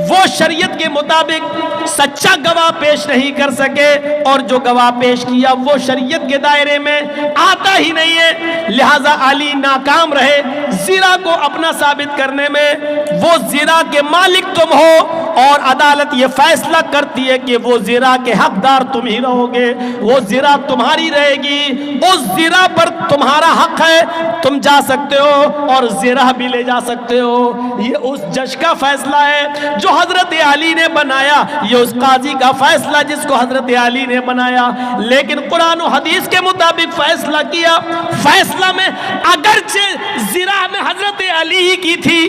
वो शरीयत के मुताबिक सच्चा गवाह पेश नहीं कर सके और जो गवाह पेश किया वो शरीयत के दायरे में आता ही नहीं है। लिहाजा अली नाकाम रहे ज़िरा को अपना साबित करने में। वो ज़िरा के मालिक तुम हो, और अदालत ये फैसला करती है कि वो जिरा के हकदार तुम ही रहोगे, वो जिरा तुम्हारी रहेगी, उस जिरा पर तुम्हारा हक है, तुम जा सकते हो और जिरा भी ले जा सकते हो। ये उस जज का फैसला है जो हजरत अली ने बनाया, ये उस काजी का फैसला जिसको हजरत अली ने बनाया। लेकिन कुरान और हदीस के मुताबिक फैसला किया, फैसला में अगरचे जिरा में हजरत अली ही की थी,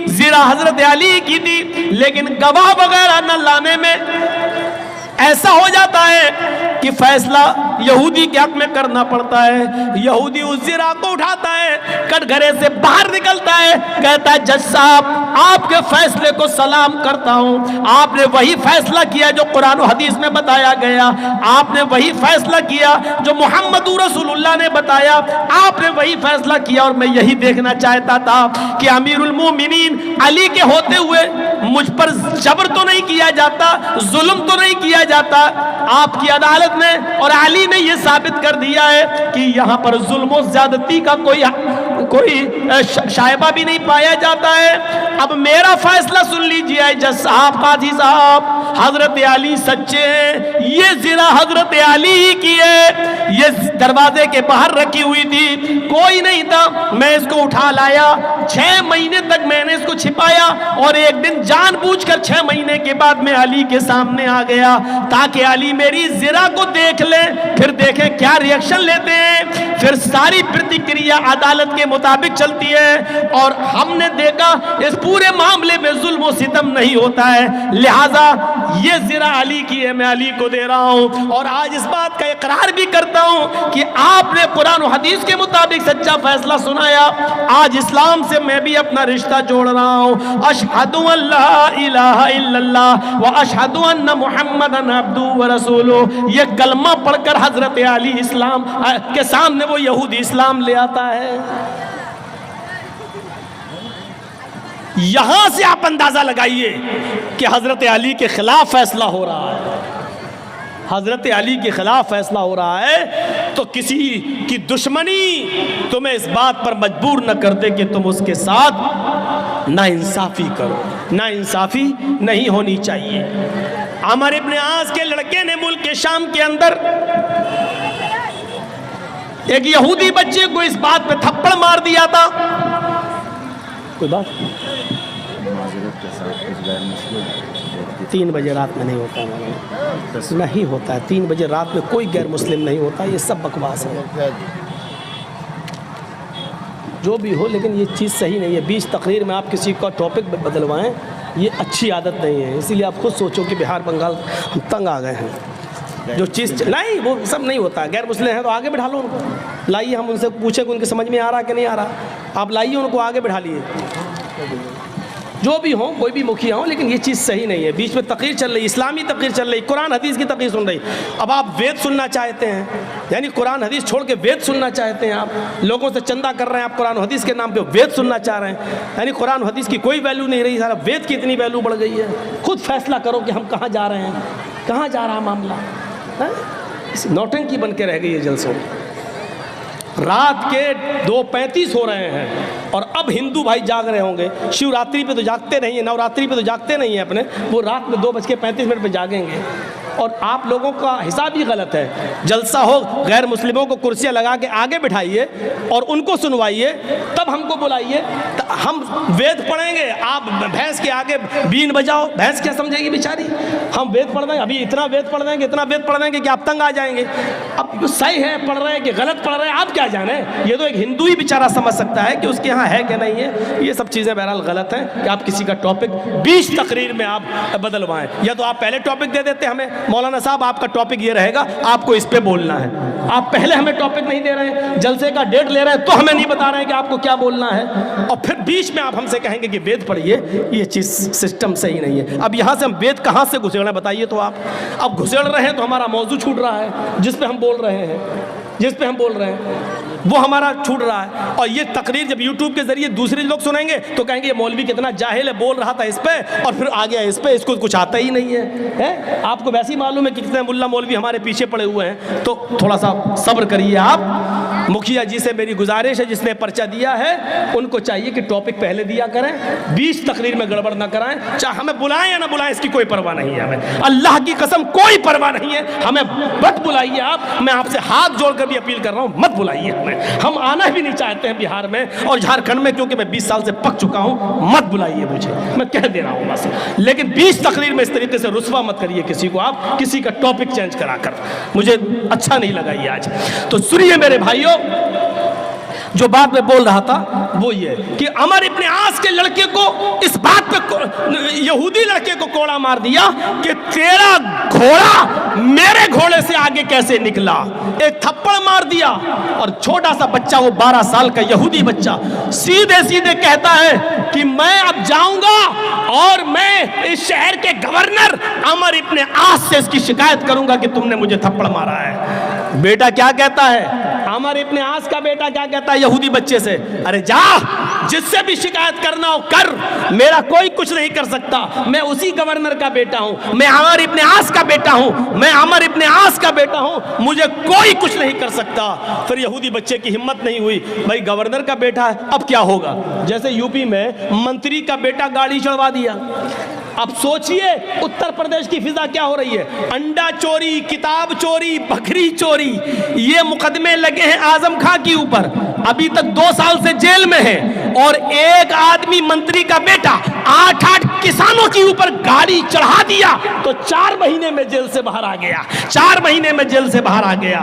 जिरा हजरत अली की थी, लेकिन गवाह वगैरह न लाने में ऐसा हो जाता है कि फैसला यहूदी के हक में करना पड़ता है। यहूदी उस जिरा को उठाता है, कटघरे से बाहर निकलता है, कहता है जज साहब आपके फैसले को सलाम करता हूं, आपने वही फैसला किया जो कुरान और हदीस में बताया गया, आपने वही फैसला किया जो मोहम्मद रसूलुल्लाह ने बताया, आपने वही फैसला किया और मैं यही देखना चाहता था कि अमीरुल मोमिनीन अली के होते हुए मुझ पर जबर तो नहीं किया जाता, जुल्म तो नहीं किया जाता। आपकी अदालत ने और अली ने यह साबित कर दिया है कि यहां पर जुल्म और ज्यादती का कोई शायबा भी नहीं पाया जाता है। अब मेरा फैसला सुन लीजिए जज साहब, काजी साहब, हजरत अली सच्चे हैं, ये जिरा हजरत अली ही की है, ये दरवाजे के बाहर रखी हुई थी, कोई नहीं था, मैं इसको उठा लाया, 6 महीने तक मैंने इसको छिपाया और एक दिन जानबूझकर 6 महीने के बाद मैं अली के सामने आ गया ताकि अली मेरी जिरा को देख ले, फिर देखें क्या रिएक्शन लेते हैं। फिर सारी प्रतिक्रिया अदालत के मुताबिक चलती है और हमने देखा इस पूरे मामले में जुल्म और सितम नहीं होता है, लिहाजा ये जिरा अली की है, मैं अली को दे रहा हूं। और आज इस बात का इकरार भी करता हूं कि आपने कुरान और हदीस के मुताबिक सच्चा फैसला सुनाया। आज इस्लाम से मैं भी अपना रिश्ता जोड़ रहा हूं। अशहदु अल्ला इलाहा इल्लल्लाह व अशहदु अन्ना मुहम्मदन अब्दुहु व रसूलुहु, ये कलमा पढ़कर हजरत अली इस्लाम के सामने वो यहूदी इस्लाम ले आता है। यहां से आप अंदाजा लगाइए कि हजरत अली के खिलाफ फैसला हो रहा है, हजरत अली के खिलाफ फैसला हो रहा है, तो किसी की दुश्मनी तुम्हें इस बात पर मजबूर न कर दे कि तुम उसके साथ नाइंसाफी करो। नाइंसाफी नहीं होनी चाहिए। अमर इब्न आस के लड़के ने मुल्क के शाम के अंदर एक यहूदी बच्चे को इस बात पे थप्पड़ मार दिया था। कोई बात 3 बजे रात में नहीं होता, नहीं होता है 3 बजे रात में कोई गैर मुस्लिम नहीं होता, ये सब बकवास है जो भी हो, लेकिन ये चीज़ सही नहीं है। 20 तकरीर में आप किसी का टॉपिक बदलवाएं, ये अच्छी आदत नहीं है। इसीलिए आप खुद सोचो कि बिहार बंगाल हम तंग आ गए हैं। जो चीज़ नहीं वो सब नहीं होता, गैर मुस्लिम हैं तो आगे बिठा लो उनको, लाइए हम उनसे पूछे कि उनके समझ में आ रहा कि नहीं आ रहा, आप लाइए उनको आगे बिठा लिए, जो भी हो, कोई भी मुखिया हो, लेकिन ये चीज़ सही नहीं है। बीच में तकरीर चल रही, इस्लामी तकरीर चल रही, कुरान हदीस की तकरीर सुन रही, अब आप वेद सुनना चाहते हैं, यानी कुरान हदीस छोड़ के वेद सुनना चाहते हैं, आप लोगों से चंदा कर रहे हैं, आप कुरान हदीस के नाम पे वेद सुनना चाह रहे हैं, यानी कुरान हदीस की कोई वैल्यू नहीं रही, सारा वेद की इतनी वैल्यू बढ़ गई है। खुद फैसला करो कि हम कहाँ जा रहे हैं, कहाँ जा रहा मामला है। नौटंकी बन के रह गई है जलसों। रात के 2:35 हो रहे हैं और अब हिंदू भाई जाग रहे होंगे। शिवरात्रि पे तो जागते नहीं है, नवरात्रि पे तो जागते नहीं है अपने, वो रात में 2:35 पे जागेंगे। और आप लोगों का हिसाब ही गलत है। जलसा हो, गैर मुस्लिमों को कुर्सियाँ लगा के आगे बिठाइए और उनको सुनवाइए, तब हमको बुलाइए, हम वेद पढ़ेंगे, आप भैंस के आगे बीन बजाओ, भैंस क्या समझेगी बेचारी। हम वेद पढ़ देंगे, अभी इतना वेद पढ़ देंगे, इतना वेद पढ़ देंगे कि आप तंग आ जाएंगे। अब सही है पढ़ रहे हैं कि गलत पढ़ रहे हैं, आप क्या जाने, ये तो एक हिंदू ही बेचारा समझ सकता है कि उसके यहाँ है क्या नहीं है। ये सब चीज़ें बहरहाल गलत हैं कि आप किसी का टॉपिक 20 तकरीर में आप बदलवाएं। या तो आप पहले टॉपिक दे देते हमें, मौलाना साहब आपका टॉपिक ये रहेगा, आपको इस पे बोलना है। आप पहले हमें टॉपिक नहीं दे रहे हैं, जलसे का डेट ले रहे हैं तो हमें नहीं बता रहे हैं कि आपको क्या बोलना है, और फिर बीच में आप हमसे कहेंगे कि वेद पढ़िए। ये चीज़ सिस्टम सही नहीं है। अब यहाँ से हम वेद कहाँ से घुसेड़ना बताइए तो आप। अब घुसेड़ रहे हैं तो हमारा मौजू छूट रहा है, जिस पे हम बोल रहे हैं, जिस पे हम बोल रहे हैं वो हमारा छूट रहा है। और ये तकरीर जब यूट्यूब के जरिए दूसरे लोग सुनेंगे तो कहेंगे ये मौलवी कितना जाहिल है, बोल रहा था इस पे और फिर आ गया इस पे, इसको कुछ आता ही नहीं है। आपको वैसे ही मालूम है कि कितने मुल्ला मौलवी हमारे पीछे पड़े हुए हैं, तो थोड़ा सा सब्र करिए आप। मुखिया जी से मेरी गुजारिश है, जिसने पर्चा दिया है उनको चाहिए कि टॉपिक पहले दिया करें, 20 तकरीर में गड़बड़ ना कराएं। चाहे हमें बुलाएं या ना बुलाएं, इसकी कोई परवाह नहीं है हमें, अल्लाह की कसम कोई परवाह नहीं है हमें। मत बुलाइए आप, मैं आपसे हाथ जोड़कर भी अपील कर रहा हूं, मत बुलाइए हमें। हम आना भी नहीं चाहते हैं बिहार में और झारखंड में, क्योंकि मैं 20 साल से पक चुका हूं। मत बुलाइए मुझे, मैं कह दे रहा हूं बस। लेकिन 20 तकरीर में इस तरीके से रुस्वा मत करिए किसी को, आप किसी का टॉपिक चेंज कराकर, मुझे अच्छा नहीं लगा ये आज। तो सुनिए मेरे भाइयों, जो बात मैं बोल रहा था वो ये कि अमर इब्न आस के लड़के को इस बात पे, यहूदी लड़के को कोड़ा मार दिया कि तेरा घोड़ा मेरे घोड़े से आगे कैसे निकला, एक थप्पड़ मार दिया। और छोटा सा बच्चा, वो 12 साल का यहूदी बच्चा, सीधे सीधे कहता है कि मैं अब जाऊंगा और मैं इस शहर के गवर्नर अमर इब्न आस से इसकी शिकायत करूंगा कि तुमने मुझे थप्पड़ मारा है। बेटा क्या कहता है, अमर इब्न आस का बेटा क्या कहता है यहूदी बच्चे से, अरे जा, जिससे भी शिकायत करना हो कर, मेरा कोई कुछ नहीं कर सकता, मैं उसी गवर्नर का बेटा हूं, मैं अमर इब्न आस का बेटा हूं, मैं अमर इब्न आस का बेटा हूं, मुझे कोई कुछ नहीं कर सकता। फिर यहूदी बच्चे की हिम्मत नहीं हुई, भाई गवर्नर का बेटा है, अब क्या होगा। जैसे यूपी में मंत्री का बेटा गाड़ी चढ़वा दिया, अब सोचिए उत्तर प्रदेश की फिजा क्या हो रही है। अंडा चोरी, किताब चोरी, बकरी चोरी, ये मुकदमे लगे हैं आजम खां के ऊपर, अभी तक 2 साल से जेल में है। और एक आदमी मंत्री का बेटा 8 किसानों के ऊपर गाड़ी चढ़ा दिया तो 4 महीने में जेल से बाहर आ गया, 4 महीने में जेल से बाहर आ गया।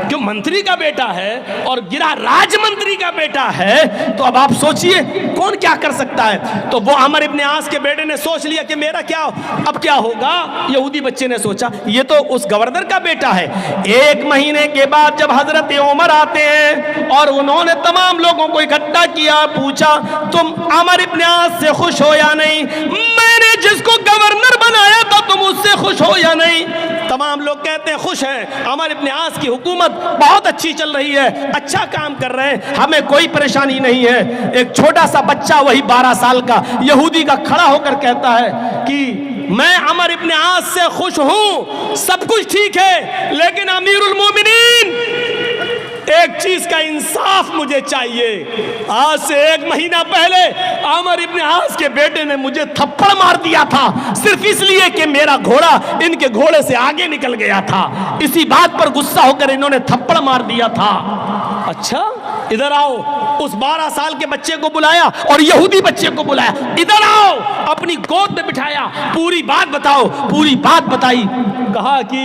क्यों, मंत्री का बेटा है और गिरा राज्य मंत्री का बेटा है, तो अब आप सोचिए कौन क्या कर सकता है। तो वो अमर इब्न आस के बेटे ने सोच लिया कि मेरा क्या, अब क्या होगा। यहूदी बच्चे ने सोचा ये तो उस गवर्नर का बेटा है। 1 महीने के बाद जब हजरत उमर आते हैं और उन्होंने तमाम लोगों को इकट्ठा किया, पूछा तुम अमर इब्न आस से खुश हो या नहीं, मैंने जिसको गवर्नर बनाया था तुम उससे खुश हो या नहीं। तमाम लोग कहते हैं खुश हैं, अमर इब्न आस की हुकूमत बहुत अच्छी चल रही है, अच्छा काम कर रहे हैं, हमें कोई परेशानी नहीं है। एक छोटा सा बच्चा, वही 12 साल का यहूदी का, खड़ा होकर कहता है कि मैं अमर इब्न आस से खुश हूं, सब कुछ ठीक है, लेकिन अमीरुल मोमिनीन एक चीज का इंसाफ मुझे चाहिए। आज से 1 महीना पहले अमर इब्न आस के बेटे ने मुझे थप्पड़ मार दिया था, सिर्फ इसलिए कि मेरा घोड़ा इनके घोड़े से आगे निकल गया था। इसी बात पर गुस्सा होकर इन्होंने थप्पड़ मार दिया था। अच्छा, इधर आओ। उस 12 साल के बच्चे को बुलाया और यहूदी बच्चे को बुलाया, इधर आओ, अपनी गोद में बिठाया, पूरी बात बताओ। पूरी बात बताई, कहा कि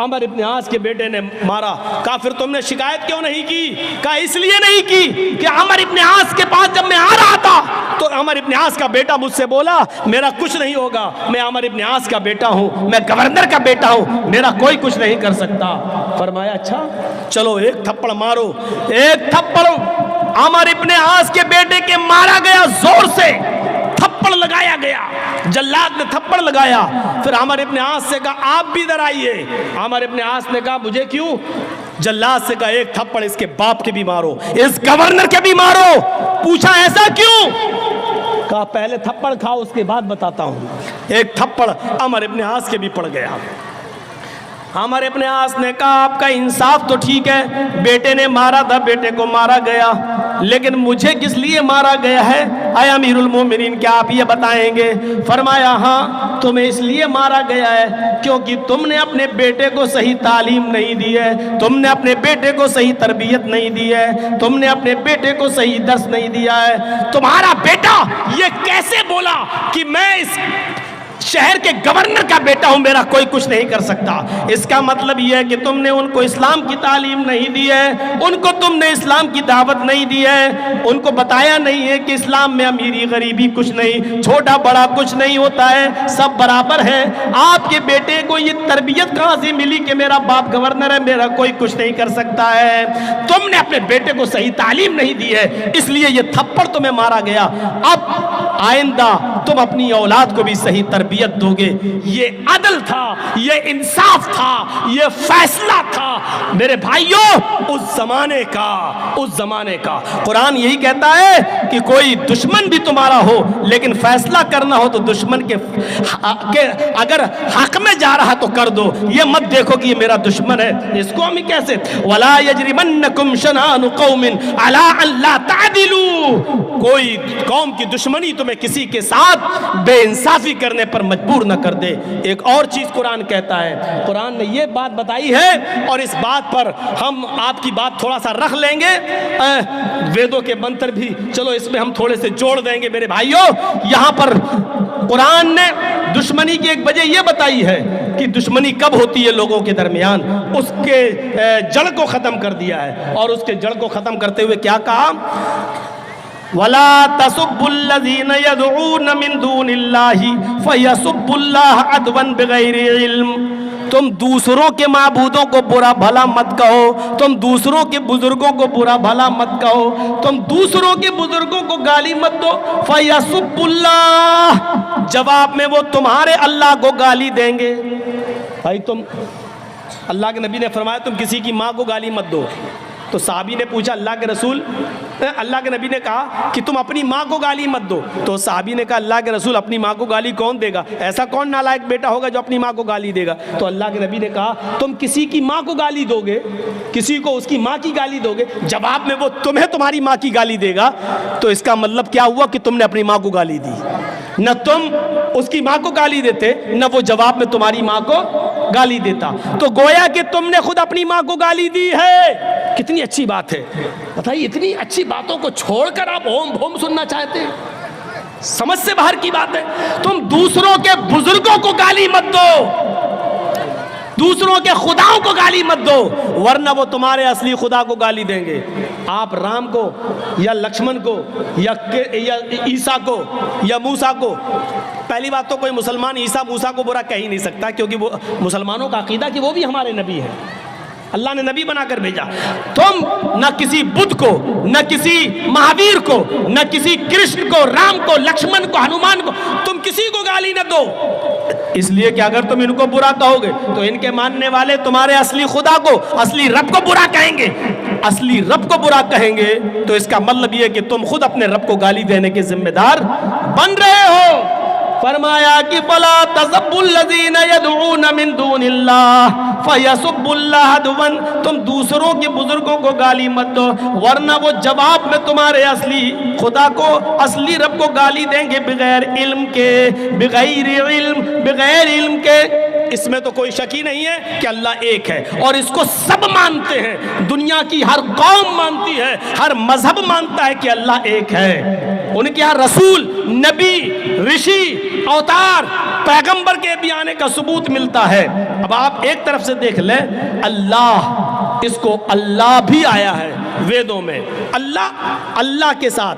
अमर इब्न आस के बेटे ने मारा। कहा फिर तुमने शिकायत क्यों नहीं की? कहा इसलिए नहीं की कि अमर इब्न आस के पास जब मैं आ रहा था तो अमर इब्न आस का बेटा मुझसे बोला मेरा कुछ नहीं होगा, मैं अमर इब्न आस का बेटा हूं, मैं गवर्नर का बेटा हूं, मेरा कोई कुछ नहीं कर सकता। फरमाया अच्छा चलो एक थप्पड़ मारो। एक थप्पड़ अमर इब्न आस के बेटे के मारा गया, जोर से थप्पड़ लगाया गया, जल्लाद ने थप्पड़ लगाया। फिर अमर इब्न आस से कहा आप भी इधर आइए। अमर इब्न आस ने कहा मुझे क्यों? जल्लाद से कहा एक थप्पड़ इसके बाप के भी मारो, इस गवर्नर के भी मारो। पूछा ऐसा क्यों? कहा पहले थप्पड़ खाओ उसके बाद बताता हूं। एक थप्पड़ अमर इब्न आस के भी पड़ गया। अमर इब्न आस ने कहा आपका इंसाफ तो ठीक है, बेटे ने मारा था, बेटे को मारा गया, लेकिन मुझे किस लिए मारा गया है? आय अमीरुल मोमिनीन, क्या आप ये बताएंगे? फरमाया हाँ, तुम्हें इसलिए मारा गया है क्योंकि तुमने अपने बेटे को सही तालीम नहीं दी है, तुमने अपने बेटे को सही तरबियत नहीं दी है, तुमने अपने बेटे को सही दर्स नहीं दिया है। तुम्हारा बेटा ये कैसे बोला कि मैं इस शहर के गवर्नर का बेटा हूं, मेरा कोई कुछ नहीं कर सकता? इसका मतलब यह है कि तुमने उनको इस्लाम की तालीम नहीं दी है, उनको तुमने इस्लाम की दावत नहीं दी है, उनको बताया नहीं है कि इस्लाम में अमीरी गरीबी कुछ नहीं, छोटा बड़ा कुछ नहीं होता है, सब बराबर है। आपके बेटे को ये तरबियत कहां से मिली कि मेरा बाप गवर्नर है, मेरा कोई कुछ नहीं कर सकता है? तुमने अपने बेटे को सही तालीम नहीं दी है, इसलिए ये थप्पड़ तुम्हें मारा गया। अब आइंदा तुम अपनी औलाद को भी सही तरबियत तरबियत दोगे। ये अदल था, ये इंसाफ था, ये फैसला था मेरे भाइयों उस जमाने का, उस जमाने का। कुरान यही कहता है कि कोई दुश्मन भी तुम्हारा हो लेकिन फैसला करना हो तो दुश्मन के अगर हक में जा रहा तो कर दो, ये मत देखो कि ये मेरा दुश्मन है, इसको हम कैसे। वला यजरिमन्नकुम शनानु कौमिन अला अल्ला तादिलू, कोई कौम की दुश्मनी तुम्हें किसी के साथ बेइंसाफी करने पर मजबूर न कर दे। एक और चीज कुरान कहता है, कुरान ने ये बात बताई है और इस बात पर हम आपकी बात थोड़ा सा रख लेंगे, वेदों के मंत्र भी चलो इसमें हम थोड़े से जोड़ देंगे मेरे भाइयों। यहां पर कुरान ने दुश्मनी की एक वजह यह बताई है कि दुश्मनी कब होती है लोगों के दरमियान, उसके जड़ को खत्म कर दिया है। और उसके जड़ को खत्म करते हुए क्या कहा, वला तसुब्बुल्लज़ीना यदऊन मिन दूनिल्लाहि फयसुब्बुल्लाह अदवन बिगैरि इल्म। तुम दूसरों के माबूदों को बुरा भला मत कहो, तुम दूसरों के बुजुर्गों को बुरा भला मत कहो, तुम दूसरों के बुजुर्गों को गाली मत दो। फयसुब्बुल्लाह, जवाब में वो तुम्हारे अल्लाह को गाली देंगे। भाई तुम, अल्लाह के नबी ने फरमाया तुम किसी की माँ को गाली मत दो। तो साहबी ने पूछा अल्लाह के रसूल, अल्लाह के नबी ने कहा कि तुम अपनी माँ को गाली मत दो। तो साहबी ने कहा अल्लाह के रसूल अपनी माँ को गाली कौन देगा, ऐसा कौन नालायक बेटा होगा जो अपनी माँ को गाली देगा। तो अल्लाह के नबी ने कहा तुम किसी की माँ को गाली दोगे, किसी को उसकी माँ की गाली दोगे, जवाब में वो तुम्हें तुम्हारी माँ की गाली देगा, तो इसका मतलब क्या हुआ कि तुमने अपनी माँ को गाली दी। न तुम उसकी माँ को गाली देते, न वो जवाब में तुम्हारी माँ को गाली देता। तो गोया कि तुमने खुद अपनी माँ को गाली दी है। कितनी अच्छी बात है, बताइए इतनी अच्छी बातों को छोड़कर आप ओम भोम सुनना चाहते हैं, समझ से बाहर की बात है। तुम दूसरों के बुजुर्गों को गाली मत दो, दूसरों के खुदाओं को गाली मत दो, वरना वो तुम्हारे असली खुदा को गाली देंगे। आप राम को या लक्ष्मण को या ईसा को या मूसा को, पहली बात तो कोई मुसलमान ईसा मूसा को बुरा कह ही नहीं सकता, क्योंकि वो मुसलमानों का अकीदा कि वो भी हमारे नबी हैं, अल्लाह ने नबी बनाकर भेजा। तुम न किसी बुद्ध को, न किसी महावीर को, न किसी कृष्ण को, राम को, लक्ष्मण को, हनुमान को, तुम किसी को गाली न दो, इसलिए कि अगर तुम इनको बुरा कहोगे तो इनके मानने वाले तुम्हारे असली खुदा को, असली रब को बुरा कहेंगे। असली रब को बुरा कहेंगे तो इसका मतलब यह कि तुम खुद अपने रब को गाली देने के जिम्मेदार बन रहे हो। फरमाया कि फला तसब्बुल्लज़ीना यदऊन मिन दूनिल्लाह फयसुब्बुल्लाह अदवन, तुम दूसरों के बुजुर्गों को गाली मत दो, वरना वो जवाब में तुम्हारे असली खुदा को, असली रब को गाली देंगे बगैर इल्म के, बगैर इल्म के। इसमें तो कोई शक ही नहीं है कि अल्लाह एक है और इसको सब मानते हैं, दुनिया की हर कौम मानती है, हर मजहब मानता है कि अल्लाह एक है। उनके यहाँ रसूल, नबी, ऋषि, अवतार, पैगंबर के भी आने का सबूत मिलता है। अब आप एक तरफ से देख लें, अल्लाह, इसको अल्लाह भी आया है वेदों में, अल्लाह, अल्लाह के साथ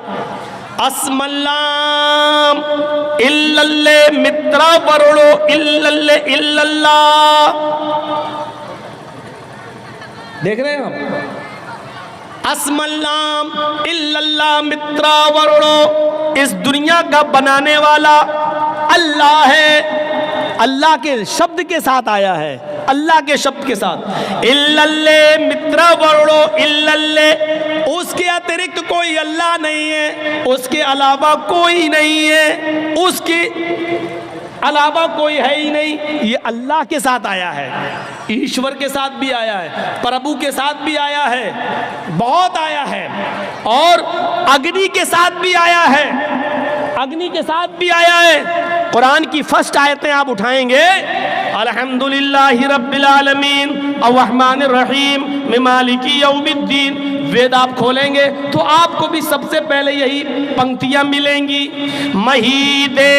अस्मल्लाम इल्लल्ले मित्रा वरुणो इल्लल्ले इल्लल्लाह, देख रहे हैं आप, अस्मल्लाम इल्लल्लाह मित्रा वरुणो, इस दुनिया का बनाने वाला अल्लाह है। अल्लाह के शब्द के साथ आया है, अल्लाह के शब्द के साथ, इल्लल्ले मित्रा वरुणो इल्लल्ले, उसके अतिरिक्त कोई अल्लाह नहीं है, उसके अलावा कोई नहीं है, उसके अलावा कोई है ही नहीं। ये अल्लाह के साथ आया है, ईश्वर के साथ भी आया है, प्रभु के साथ भी आया है, बहुत आया है, और अग्नि के साथ भी आया है, अग्नि के साथ भी आया है। कुरान की फर्स्ट आयतें आप उठाएंगे, अल्हम्दुलिल्लाहि रब्बिल आलमीन अर्रहमानिर रहीम मालिकी यौमिद्दीन, वेद आप खोलेंगे तो आपको भी सबसे पहले यही पंक्तियां मिलेंगी, महीदेवस्य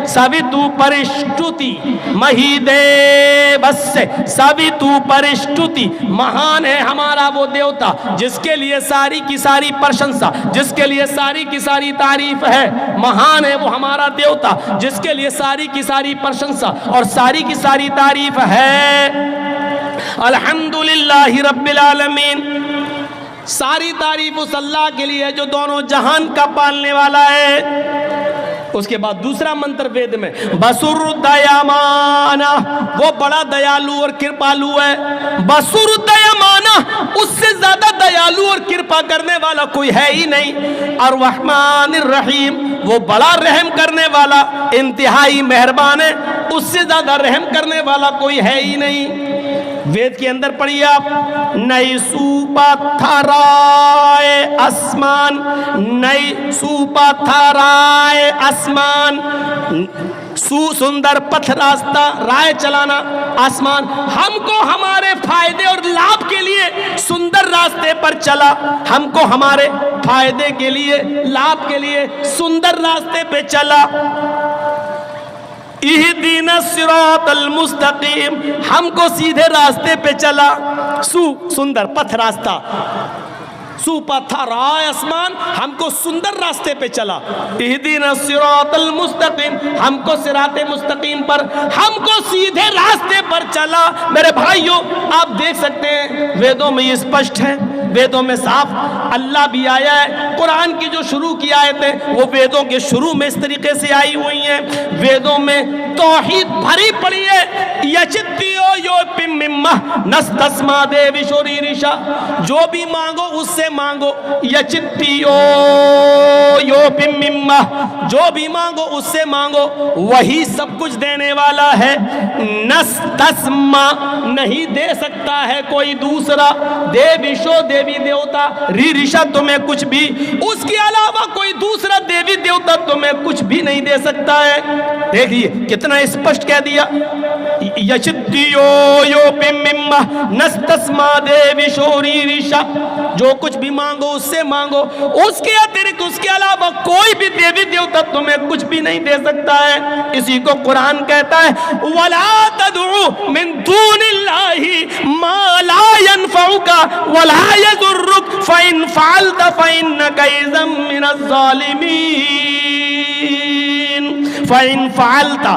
सवितु परिष्टुति, महीदेवस्य सवितु परिष्टुति, महान है हमारा वो देवता जिसके लिए सारी की सारी प्रशंसा, जिसके लिए सारी की सारी तारीफ है, महान है वो हमारा देवता जिसके लिए सारी की सारी प्रशंसा और सारी की सारी तारीफ है। अल्हम्दुलिल्लाहि रब्बिल आलमीन, सारी तारीफ उस अल्लाह के लिए जो दोनों जहान का पालने वाला है। उसके बाद दूसरा मंत्र वेद में, बसुर दयामाना, वो बड़ा दयालु और कृपालु है। बसुर दयामाना, उससे ज्यादा दयालु और कृपा करने वाला कोई है ही नहीं। और रहमानिर रहीम, वो बड़ा रहम करने वाला, इंतहाई मेहरबान है, उससे ज्यादा रहम करने वाला कोई है ही नहीं। वेद के अंदर पढ़िए आप, नई सुपथराए आसमान, नई सुपथराए आसमान, सुंदर पथ रास्ता, राय चलाना आसमान, हमको हमारे फायदे और लाभ के लिए सुंदर रास्ते पर चला, हमको हमारे फायदे के लिए, लाभ के लिए सुंदर रास्ते पे चला। इहदीना सिरातल मुस्तकीम, हमको सीधे रास्ते पे चला, सुंदर पथ रास्ता, सुपथराए आसमान, हमको सुंदर रास्ते पे चला। इहदीना सिरातल मुस्तकीम, हमको सिराते मुस्तकीम पर, हमको सीधे रास्ते पर चला। मेरे भाइयों, आप देख सकते हैं वेदों में ये स्पष्ट है, वेदों में साफ अल्लाह भी आया है। कुरान की जो शुरू की आयतें वो वेदों के शुरू में इस तरीके से आई हुई हैं। वेदों में तौहीद भरी पड़ी है। यचित्तियो यो पिम्मिम्मा नस्तस्मा देवी शोरीरिशा, जो भी मांगो उससे मांगो। यचित्तियो यो पिम्मिम्मा, जो भी मांगो उससे मांगो, वही सब कुछ देने वाला है। नस्तस्मा, नहीं दे सकता है कोई दूसरा। देवीशो, देवी देवता, ऋषा, तुम्हें कुछ भी, उसके अलावा कोई दूसरा देवी देवता तुम्हें कुछ भी नहीं दे सकता है। देखिए कितना स्पष्ट कह दिया। यचित्तियो यो पिम्मिम्मा नस्तस्मा देवी शोरीरिशा, जो कुछ भी मांगो उससे मांगो, उसके अतिरिक्त, उसके अलावा कोई भी देवी देवता तुम्हें कुछ भी नहीं दे सकता है। इसी को कुरान कहता है, वला तदउ मिन दूनिल्लाहि मा ला यनफउका वला यजुर्रुक फइन फअलता फइन्नका इज़म मिनज़ ज़ालिमीन, फइन फअलता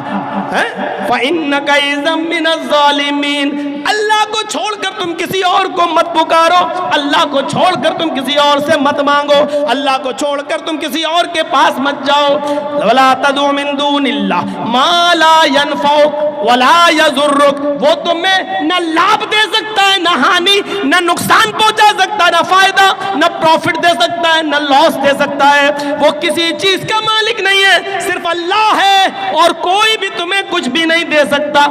फइन्नका इज़म मिनज़ ज़ालिमीन। अल्लाह को छोड़कर तुम किसी और को मत पुकारो, अल्लाह को छोड़कर तुम किसी और से मत मांगो, अल्लाह को छोड़कर तुम किसी और के पास मत जाओ। वला तदउ मिन दूनिल्लाह मा ला यनफउक वला यजुर्रुक, वो तुम्हें न लाभ दे सकता है, न हानि, न नुकसान पहुंचा सकता है, न फायदा, न प्रॉफिट दे सकता है, न लॉस दे सकता है। वो किसी चीज का मालिक नहीं है, सिर्फ अल्लाह है, और कोई भी तुम्हें कुछ भी नहीं दे सकता।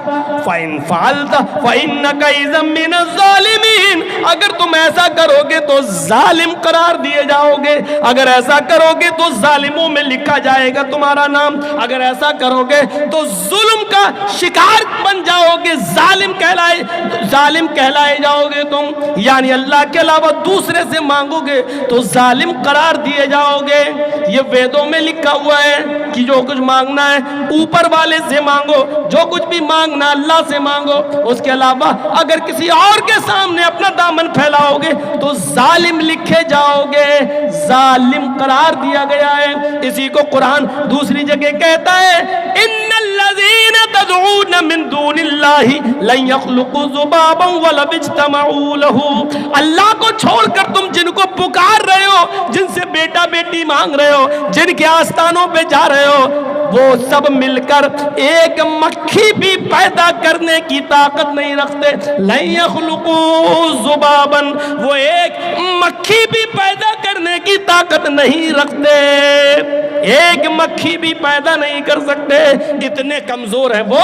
फाइन फालता फइन्नका इज़म मिनज़ ज़ालिमीन, अगर तुम ऐसा करोगे तो जालिम करार दिए जाओगे, अगर ऐसा करोगे तो जालिमों में लिखा जाएगा तुम्हारा नाम, अगर ऐसा करोगे तो जुल्म का शिकार बन जाओगे, जालिम कहलाए जाओगे तुम। यानी अल्लाह के अलावा दूसरे से मांगोगे तो जालिम करार दिए जाओगे। ये वेदों में लिखा हुआ है कि जो कुछ मांगना है ऊपर वाले से मांगो, जो कुछ भी मांगना अल्लाह से मांगो, उसके अलावा अगर किसी और के सामने अपना दामन फैलाओगे तो जालिम लिखे जाओगे, जालिम करार दिया गया है। इसी को कुरान दूसरी जगह कहता है, इन्नल्लज़ीना तदऊन मिन दूनिल्लाहि लन यख्लुकू ज़ुबाबन वला इज्तमऊ लहू, अल्लाह को छोड़कर तुम जिनको पुकार रहे हो, जिनसे बेटा बेटी मांग रहे हो, जिनके आस्थानों पे जा रहे हो, वो सब मिलकर एक मक्खी भी पैदा करने की ताकत नहीं रखते। लन यख्लुकू ज़ुबाबन, वो एक मक्खी भी पैदा करने की ताकत नहीं रखते, एक मक्खी भी पैदा नहीं कर सकते, इतने कमजोर है वो,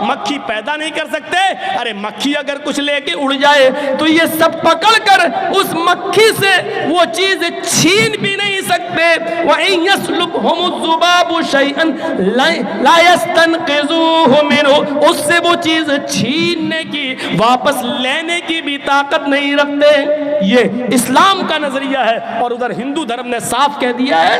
मक्खी पैदा नहीं कर सकते। अरे मक्खी अगर कुछ लेके उड़ जाए तो ये सब पकड़कर उस मक्खी से वो चीज छीन भी नहीं सकते। वइन यस्लुबहुमुज़्ज़ुबाबु शैअन ला यस्तनक़िज़ूहु मिन्हु, उससे वो चीज छीनने की, वापस लेने की भी ताकत नहीं रखते। ये इस्लाम का नजरिया है। और उधर हिंदू धर्म ने साफ कह दिया है,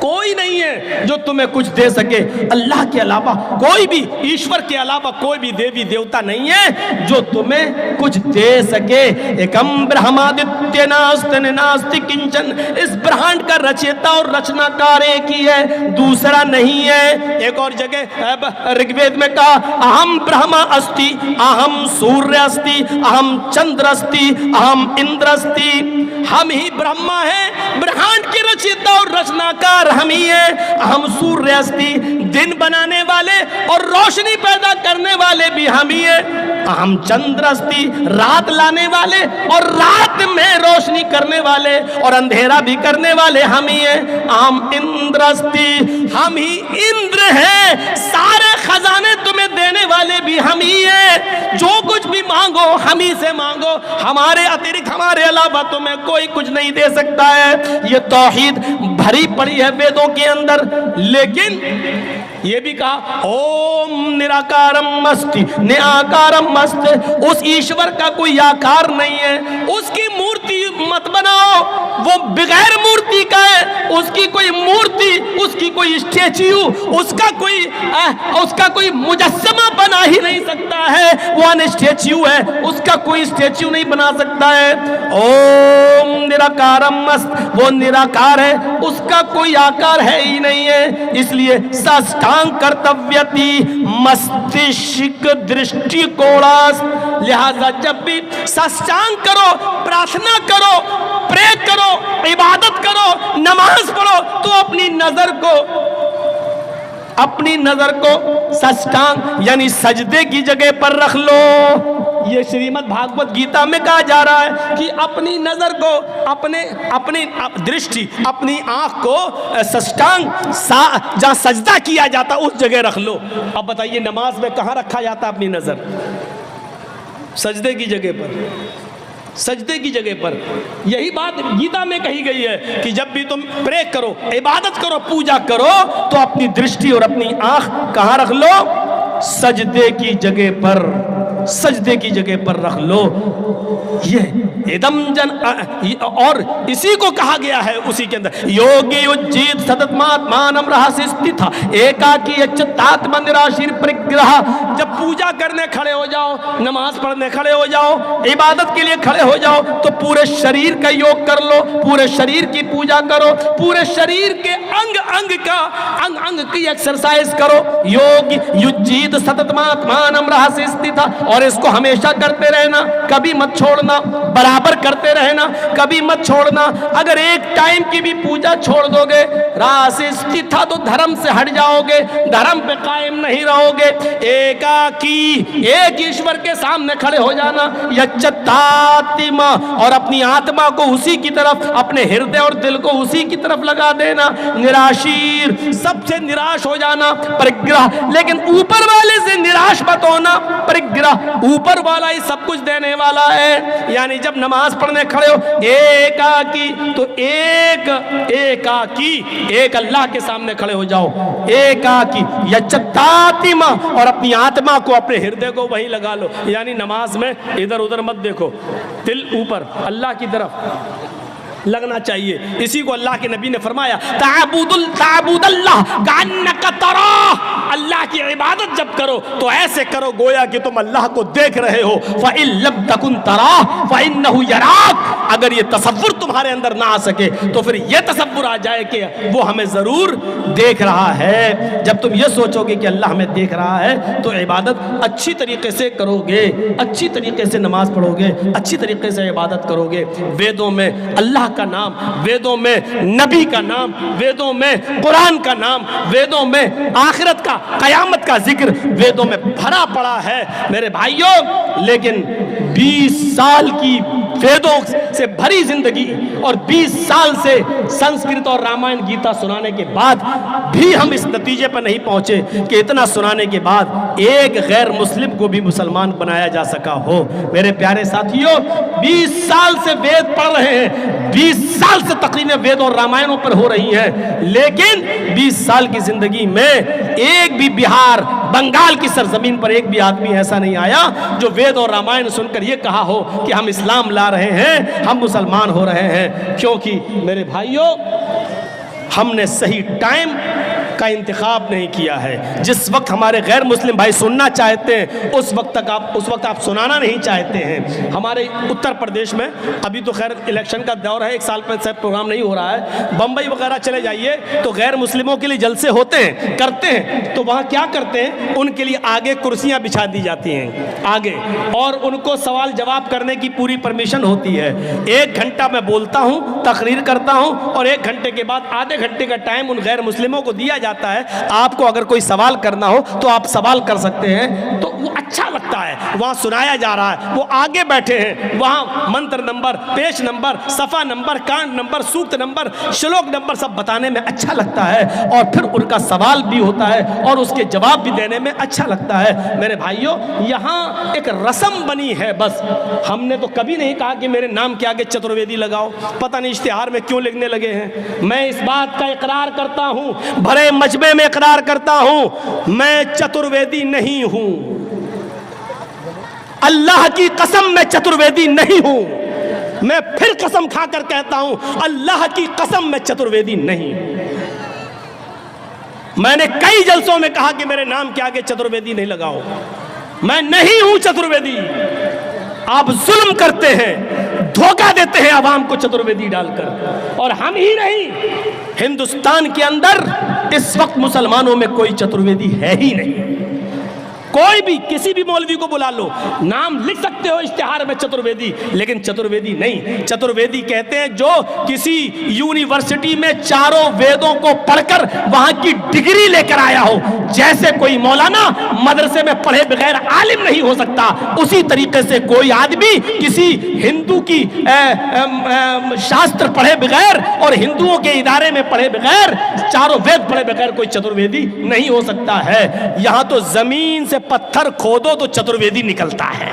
कोई नहीं है जो तुम्हें कुछ दे सके, अल्लाह के अलावा कोई भी, ईश्वर के अलावा कोई भी देवी देवता नहीं है जो तुम्हें कुछ दे सके। एकम ब्रह्मादित्य नास्ति किंचन, इस ब्रह्मांड का रचयिता और रचनाकार एक ही है, दूसरा नहीं है। एक और जगह ऋग्वेद में कहा, अहम ब्रह्मा अस्ति, अहम सूर्य अस्ति, अहम चंद्र अस्ति, अहम इंद्र अस्ति, हम ही ब्रह्मा है, ब्रह्मांड के रचयिता रचयिता और रचनाकार हम ही हैं। हम सूर्य अस्ति दिन बनाने वाले और रोशनी पैदा करने वाले भी हम ही हैं। हम चंद्र अस्ति रात लाने वाले और रात में रोशनी करने वाले और अंधेरा भी करने वाले हम ही हैं। हम इंद्र अस्ति हम ही इंद्र हैं। सारे खजाने तुम्हें देने वाले भी हम ही हैं। जो कुछ भी मांगो हम ही से मांगो, हमारे अतिरिक्त हमारे अलावा तुम्हें कोई कुछ नहीं दे सकता है। ये तौहीद भरी पड़ी है वेदों के अंदर। लेकिन ये भी कहा ओम निराकारम अस्ति निराकारम अस्ति, उस ईश्वर का कोई आकार नहीं है, उसकी मूर्ति मत बनाओ, वो बगैर मूर्ति का है। उसकी कोई मूर्ति, उसकी कोई स्टैच्यू, उसका कोई मुजस्समा बना ही नहीं सकता है। वो अनस्टैच्यू है, उसका कोई स्टैच्यू नहीं बना सकता है। ओम निराकारम अस्ति, वो निराकार है, उसका कोई आकार है ही नहीं है। इसलिए साष्टांग कर्तव्यति मस्तिष्क दृष्टिकोणास, लिहाजा जब भी साष्टांग करो, प्रार्थना करो, प्रे करो, इबादत करो, नमाज पढ़ो, तो अपनी नजर को साष्टांग यानी सजदे की जगह पर रख लो। ये श्रीमद् भागवत गीता में कहा जा रहा है कि अपनी नजर को, अपनी दृष्टि, अपनी आंख को साष्टांग जहां सजदा किया जाता उस जगह रख लो। अब बताइए नमाज में कहां रखा जाता अपनी नजर? सजदे की जगह पर, सजदे की जगह पर। यही बात गीता में कही गई है कि जब भी तुम प्रे करो, इबादत करो, पूजा करो, तो अपनी दृष्टि और अपनी आंख कहां रख लो? सजदे की जगह पर, सजदे की जगह पर रख लो। ये इदम जन, और इसी को कहा गया है उसी के अंदर, योगी उज्जीत सततमात्मानम रहस्य स्थिता एकाकी अच्युतात्म निराशीर परिग्रह। जब पूजा करने खड़े हो जाओ, नमाज पढ़ने खड़े हो जाओ, इबादत के लिए खड़े हो जाओ, तो पूरे शरीर का योग कर लो, पूरे शरीर की पूजा करो, पूरे शरीर के अंग अंग की एक्सरसाइज करो। योग युज्जीत सततमात्मानम रहस्य स्थिता, और इसको हमेशा करते रहना, कभी मत छोड़ना, बराबर करते रहना, कभी मत छोड़ना। अगर एक टाइम की भी पूजा छोड़ दोगे, रहस्य स्थिता, तो धर्म से हट जाओगे, धर्म पे कायम नहीं रहोगे। एकाकी, एक ईश्वर के सामने खड़े हो जाना, यच्चतात्मा, और अपनी आत्मा को उसी की तरफ, अपने हृदय और दिल को उसी की तरफ लगा देना। निराशीर, सबसे निराश हो जाना। परिग्रह, लेकिन ऊपर वाले से निराश मत होना। परिग्रह, ऊपर वाला ही सब कुछ देने वाला है। यानी जब नमाज पढ़ने खड़े हो, एकाकी, तो एकाकी, एक अल्लाह के सामने खड़े हो जाओ। एकाकी यच्चतात्मा, और अपनी आत्मा को, अपने हृदय को वहीं लगा लो। यानी नमाज में इधर उधर मत देखो, दिल ऊपर अल्लाह की तरफ लगना चाहिए। इसी को अल्लाह के नबी ने फरमाया, ताबुदल्लाह कान्नका तराह, अल्लाह की इबादत जब करो तो ऐसे करो गोया कि तुम अल्लाह को देख रहे हो। फ़इन लम तकुन तराह फ़इन्नहु यराक, अगर ये तसव्वुर तुम्हारे अंदर ना आ सके तो फिर ये तसव्वुर आ जाए कि वो हमें जरूर देख रहा है। जब तुम ये सोचोगे कि अल्लाह हमें देख रहा है, तो इबादत अच्छी तरीके से करोगे, अच्छी तरीके से नमाज पढ़ोगे, अच्छी तरीके से इबादत करोगे। वेदों में अल्लाह का नाम, वेदों में नबी का नाम, वेदों में कुरान का नाम, वेदों में आखिरत का, कयामत का जिक्र वेदों में भरा पड़ा है मेरे भाइयों। लेकिन 20 साल की वेदों से भरी जिंदगी और 20 साल से संस्कृत और रामायण गीता सुनाने के बाद भी हम इस नतीजे पर नहीं पहुंचे कि इतना सुनाने के बाद एक गैर मुस्लिम को भी मुसलमान बनाया जा सका हो। मेरे प्यारे साथियों, 20 साल से वेद पढ़ रहे हैं, 20 साल से तकरीरें वेद और रामायणों पर हो रही हैं, लेकिन 20 साल की जिंदगी में एक भी बिहार, बंगाल की सरजमीन पर एक भी आदमी ऐसा नहीं आया जो वेद और रामायण सुनकर ये कहा हो कि हम इस्लाम ला रहे हैं, हम मुसलमान हो रहे हैं। क्योंकि मेरे भाइयों, हमने सही टाइम का इंतखाब नहीं किया है। जिस वक्त हमारे गैर मुस्लिम भाई सुनना चाहते हैं उस वक्त आप सुनाना नहीं चाहते हैं। हमारे उत्तर प्रदेश में अभी तो खैर इलेक्शन का दौर है, 1 साल पर शायद प्रोग्राम नहीं हो रहा है। बम्बई वगैरह चले जाइए तो गैर मुस्लिमों के लिए जलसे होते हैं, करते हैं, तो वहाँ क्या करते हैं, उनके लिए आगे कुर्सियाँ बिछा दी जाती हैं आगे, और उनको सवाल जवाब करने की पूरी परमिशन होती है। 1 घंटा मैं बोलता हूँ, तकरीर करता हूँ, और 1 घंटे के बाद आधे घंटे का टाइम उन गैर मुस्लिमों को दिया जाता है। आपको अगर कोई सवाल करना हो तो आप सवाल कर सकते हैं। तो वो अच्छा लगता है, वहाँ सुनाया जा रहा है, वो आगे बैठे हैं, वहाँ मंत्र नंबर, पेश नंबर, सफ़ा नंबर, कांड नंबर, सूक्त नंबर, श्लोक नंबर सब बताने में अच्छा लगता है, और फिर उनका सवाल भी होता है और उसके जवाब भी देने में अच्छा लगता है। मेरे भाइयों, यहाँ एक रस्म बनी है बस। हमने तो कभी नहीं कहा कि मेरे नाम के आगे चतुर्वेदी लगाओ, पता नहीं इश्तिहार में क्यों लिखने लगे हैं। मैं इस बात का इकरार करता हूँ, भरे मजमे में इकरार करता हूँ, मैं चतुर्वेदी नहीं हूँ। अल्लाह की कसम मैं चतुर्वेदी नहीं हूँ। मैं फिर कसम खाकर कहता हूँ, अल्लाह की कसम मैं चतुर्वेदी नहीं हूँ। मैंने कई जलसों में कहा कि मेरे नाम के आगे चतुर्वेदी नहीं लगाओ, मैं नहीं हूं चतुर्वेदी। आप जुल्म करते हैं, धोखा देते हैं आवाम को चतुर्वेदी डालकर। और हम ही नहीं, हिंदुस्तान के अंदर इस वक्त मुसलमानों में कोई चतुर्वेदी है ही नहीं। कोई भी किसी भी मौलवी को बुला लो, नाम लिख सकते हो इश्तिहार में चतुर्वेदी, लेकिन चतुर्वेदी नहीं। चतुर्वेदी कहते हैं जो किसी यूनिवर्सिटी में चारों वेदों को पढ़कर वहां की डिग्री लेकर आया हो। जैसे कोई मौलाना मदरसे में पढ़े बगैर आलिम नहीं हो सकता, उसी तरीके से कोई आदमी किसी हिंदू की शास्त्र पढ़े बगैर और हिंदुओं के इदारे में पढ़े बगैर, चारों वेद पढ़े बगैर कोई चतुर्वेदी नहीं हो सकता है। यहां तो जमीन से पत्थर खोदो तो चतुर्वेदी निकलता है,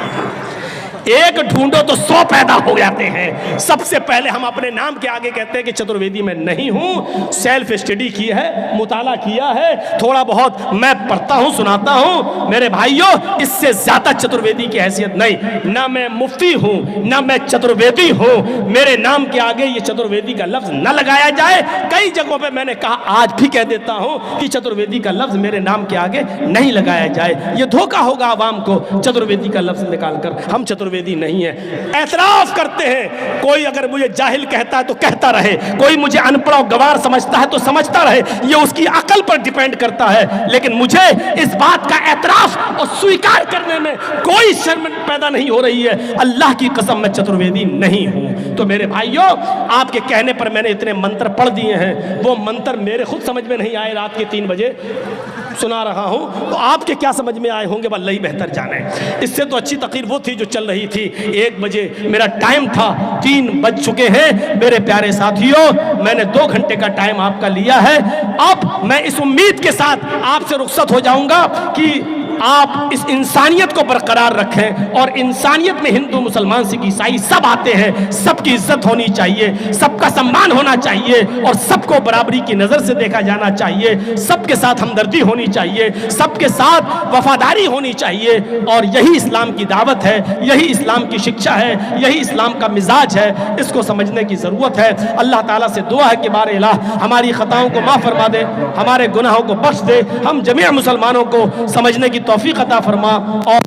एक ढूंढो तो 100 पैदा हो जाते हैं। सबसे पहले हम अपने नाम के आगे कहते हैं कि चतुर्वेदी मैं नहीं हूं। सेल्फ स्टडी की है, मुताला किया है, थोड़ा बहुत मैं पढ़ता हूं, सुनाता हूं। मेरे भाइयों, इससे ज्यादा चतुर्वेदी की हैसियत नहीं। ना मैं मुफ्ती हूं, ना मैं चतुर्वेदी हूं। मेरे नाम के आगे ये चतुर्वेदी का लफ्ज न लगाया जाए। कई जगहों पर मैंने कहा, आज भी कह देता हूं कि चतुर्वेदी का लफ्ज मेरे नाम के आगे नहीं लगाया जाए। ये धोखा होगा आवाम को चतुर्वेदी का लफ्ज निकालकर। हम चतुर्वेदी नहीं है, एतराफ करते हैं। कोई अगर मुझे जाहिल कहता है तो कहता रहे, कोई मुझे अनपढ़ और गवार समझता है तो समझता रहे, ये उसकी अकल पर डिपेंड करता है। लेकिन मुझे इस बात का एतराफ और स्वीकार करने में कोई शर्म पैदा नहीं हो रही है। अल्लाह की कसम मैं चतुर्वेदी नहीं हूं। तो मेरे भाइयों, आपके कहने पर मैंने इतने मंत्र पढ़ दिए हैं, वो मंत्र मेरे खुद समझ में नहीं आए, रात के 3 बजे सुना रहा हूं, तो आपके क्या समझ में आए होंगे अल्लाह ही बेहतर जाने। इससे तो अच्छी तकरीर वो थी जो चल रही थी। 1 बजे मेरा टाइम था, 3 बज चुके हैं। मेरे प्यारे साथियों, मैंने 2 घंटे का टाइम आपका लिया है। अब मैं इस उम्मीद के साथ आपसे रुखसत हो जाऊंगा कि आप इस इंसानियत को बरकरार रखें, और इंसानियत में हिंदू, मुसलमान, सिख, ईसाई सब आते हैं। सबकी इज्जत होनी चाहिए, सबका सम्मान होना चाहिए, और सबको बराबरी की नज़र से देखा जाना चाहिए। सबके साथ हमदर्दी होनी चाहिए, सबके साथ वफादारी होनी चाहिए। और यही इस्लाम की दावत है, यही इस्लाम की शिक्षा है, यही इस्लाम का मिजाज है। इसको समझने की ज़रूरत है। अल्लाह ताला से दुआ है कि बारे इलाह हमारी ख़ताओं को माफ़ फरमा दे, हमारे गुनाहों को बख्श दे, हम जमीअ मुसलमानों को समझने की तौफीक अता फरमा। और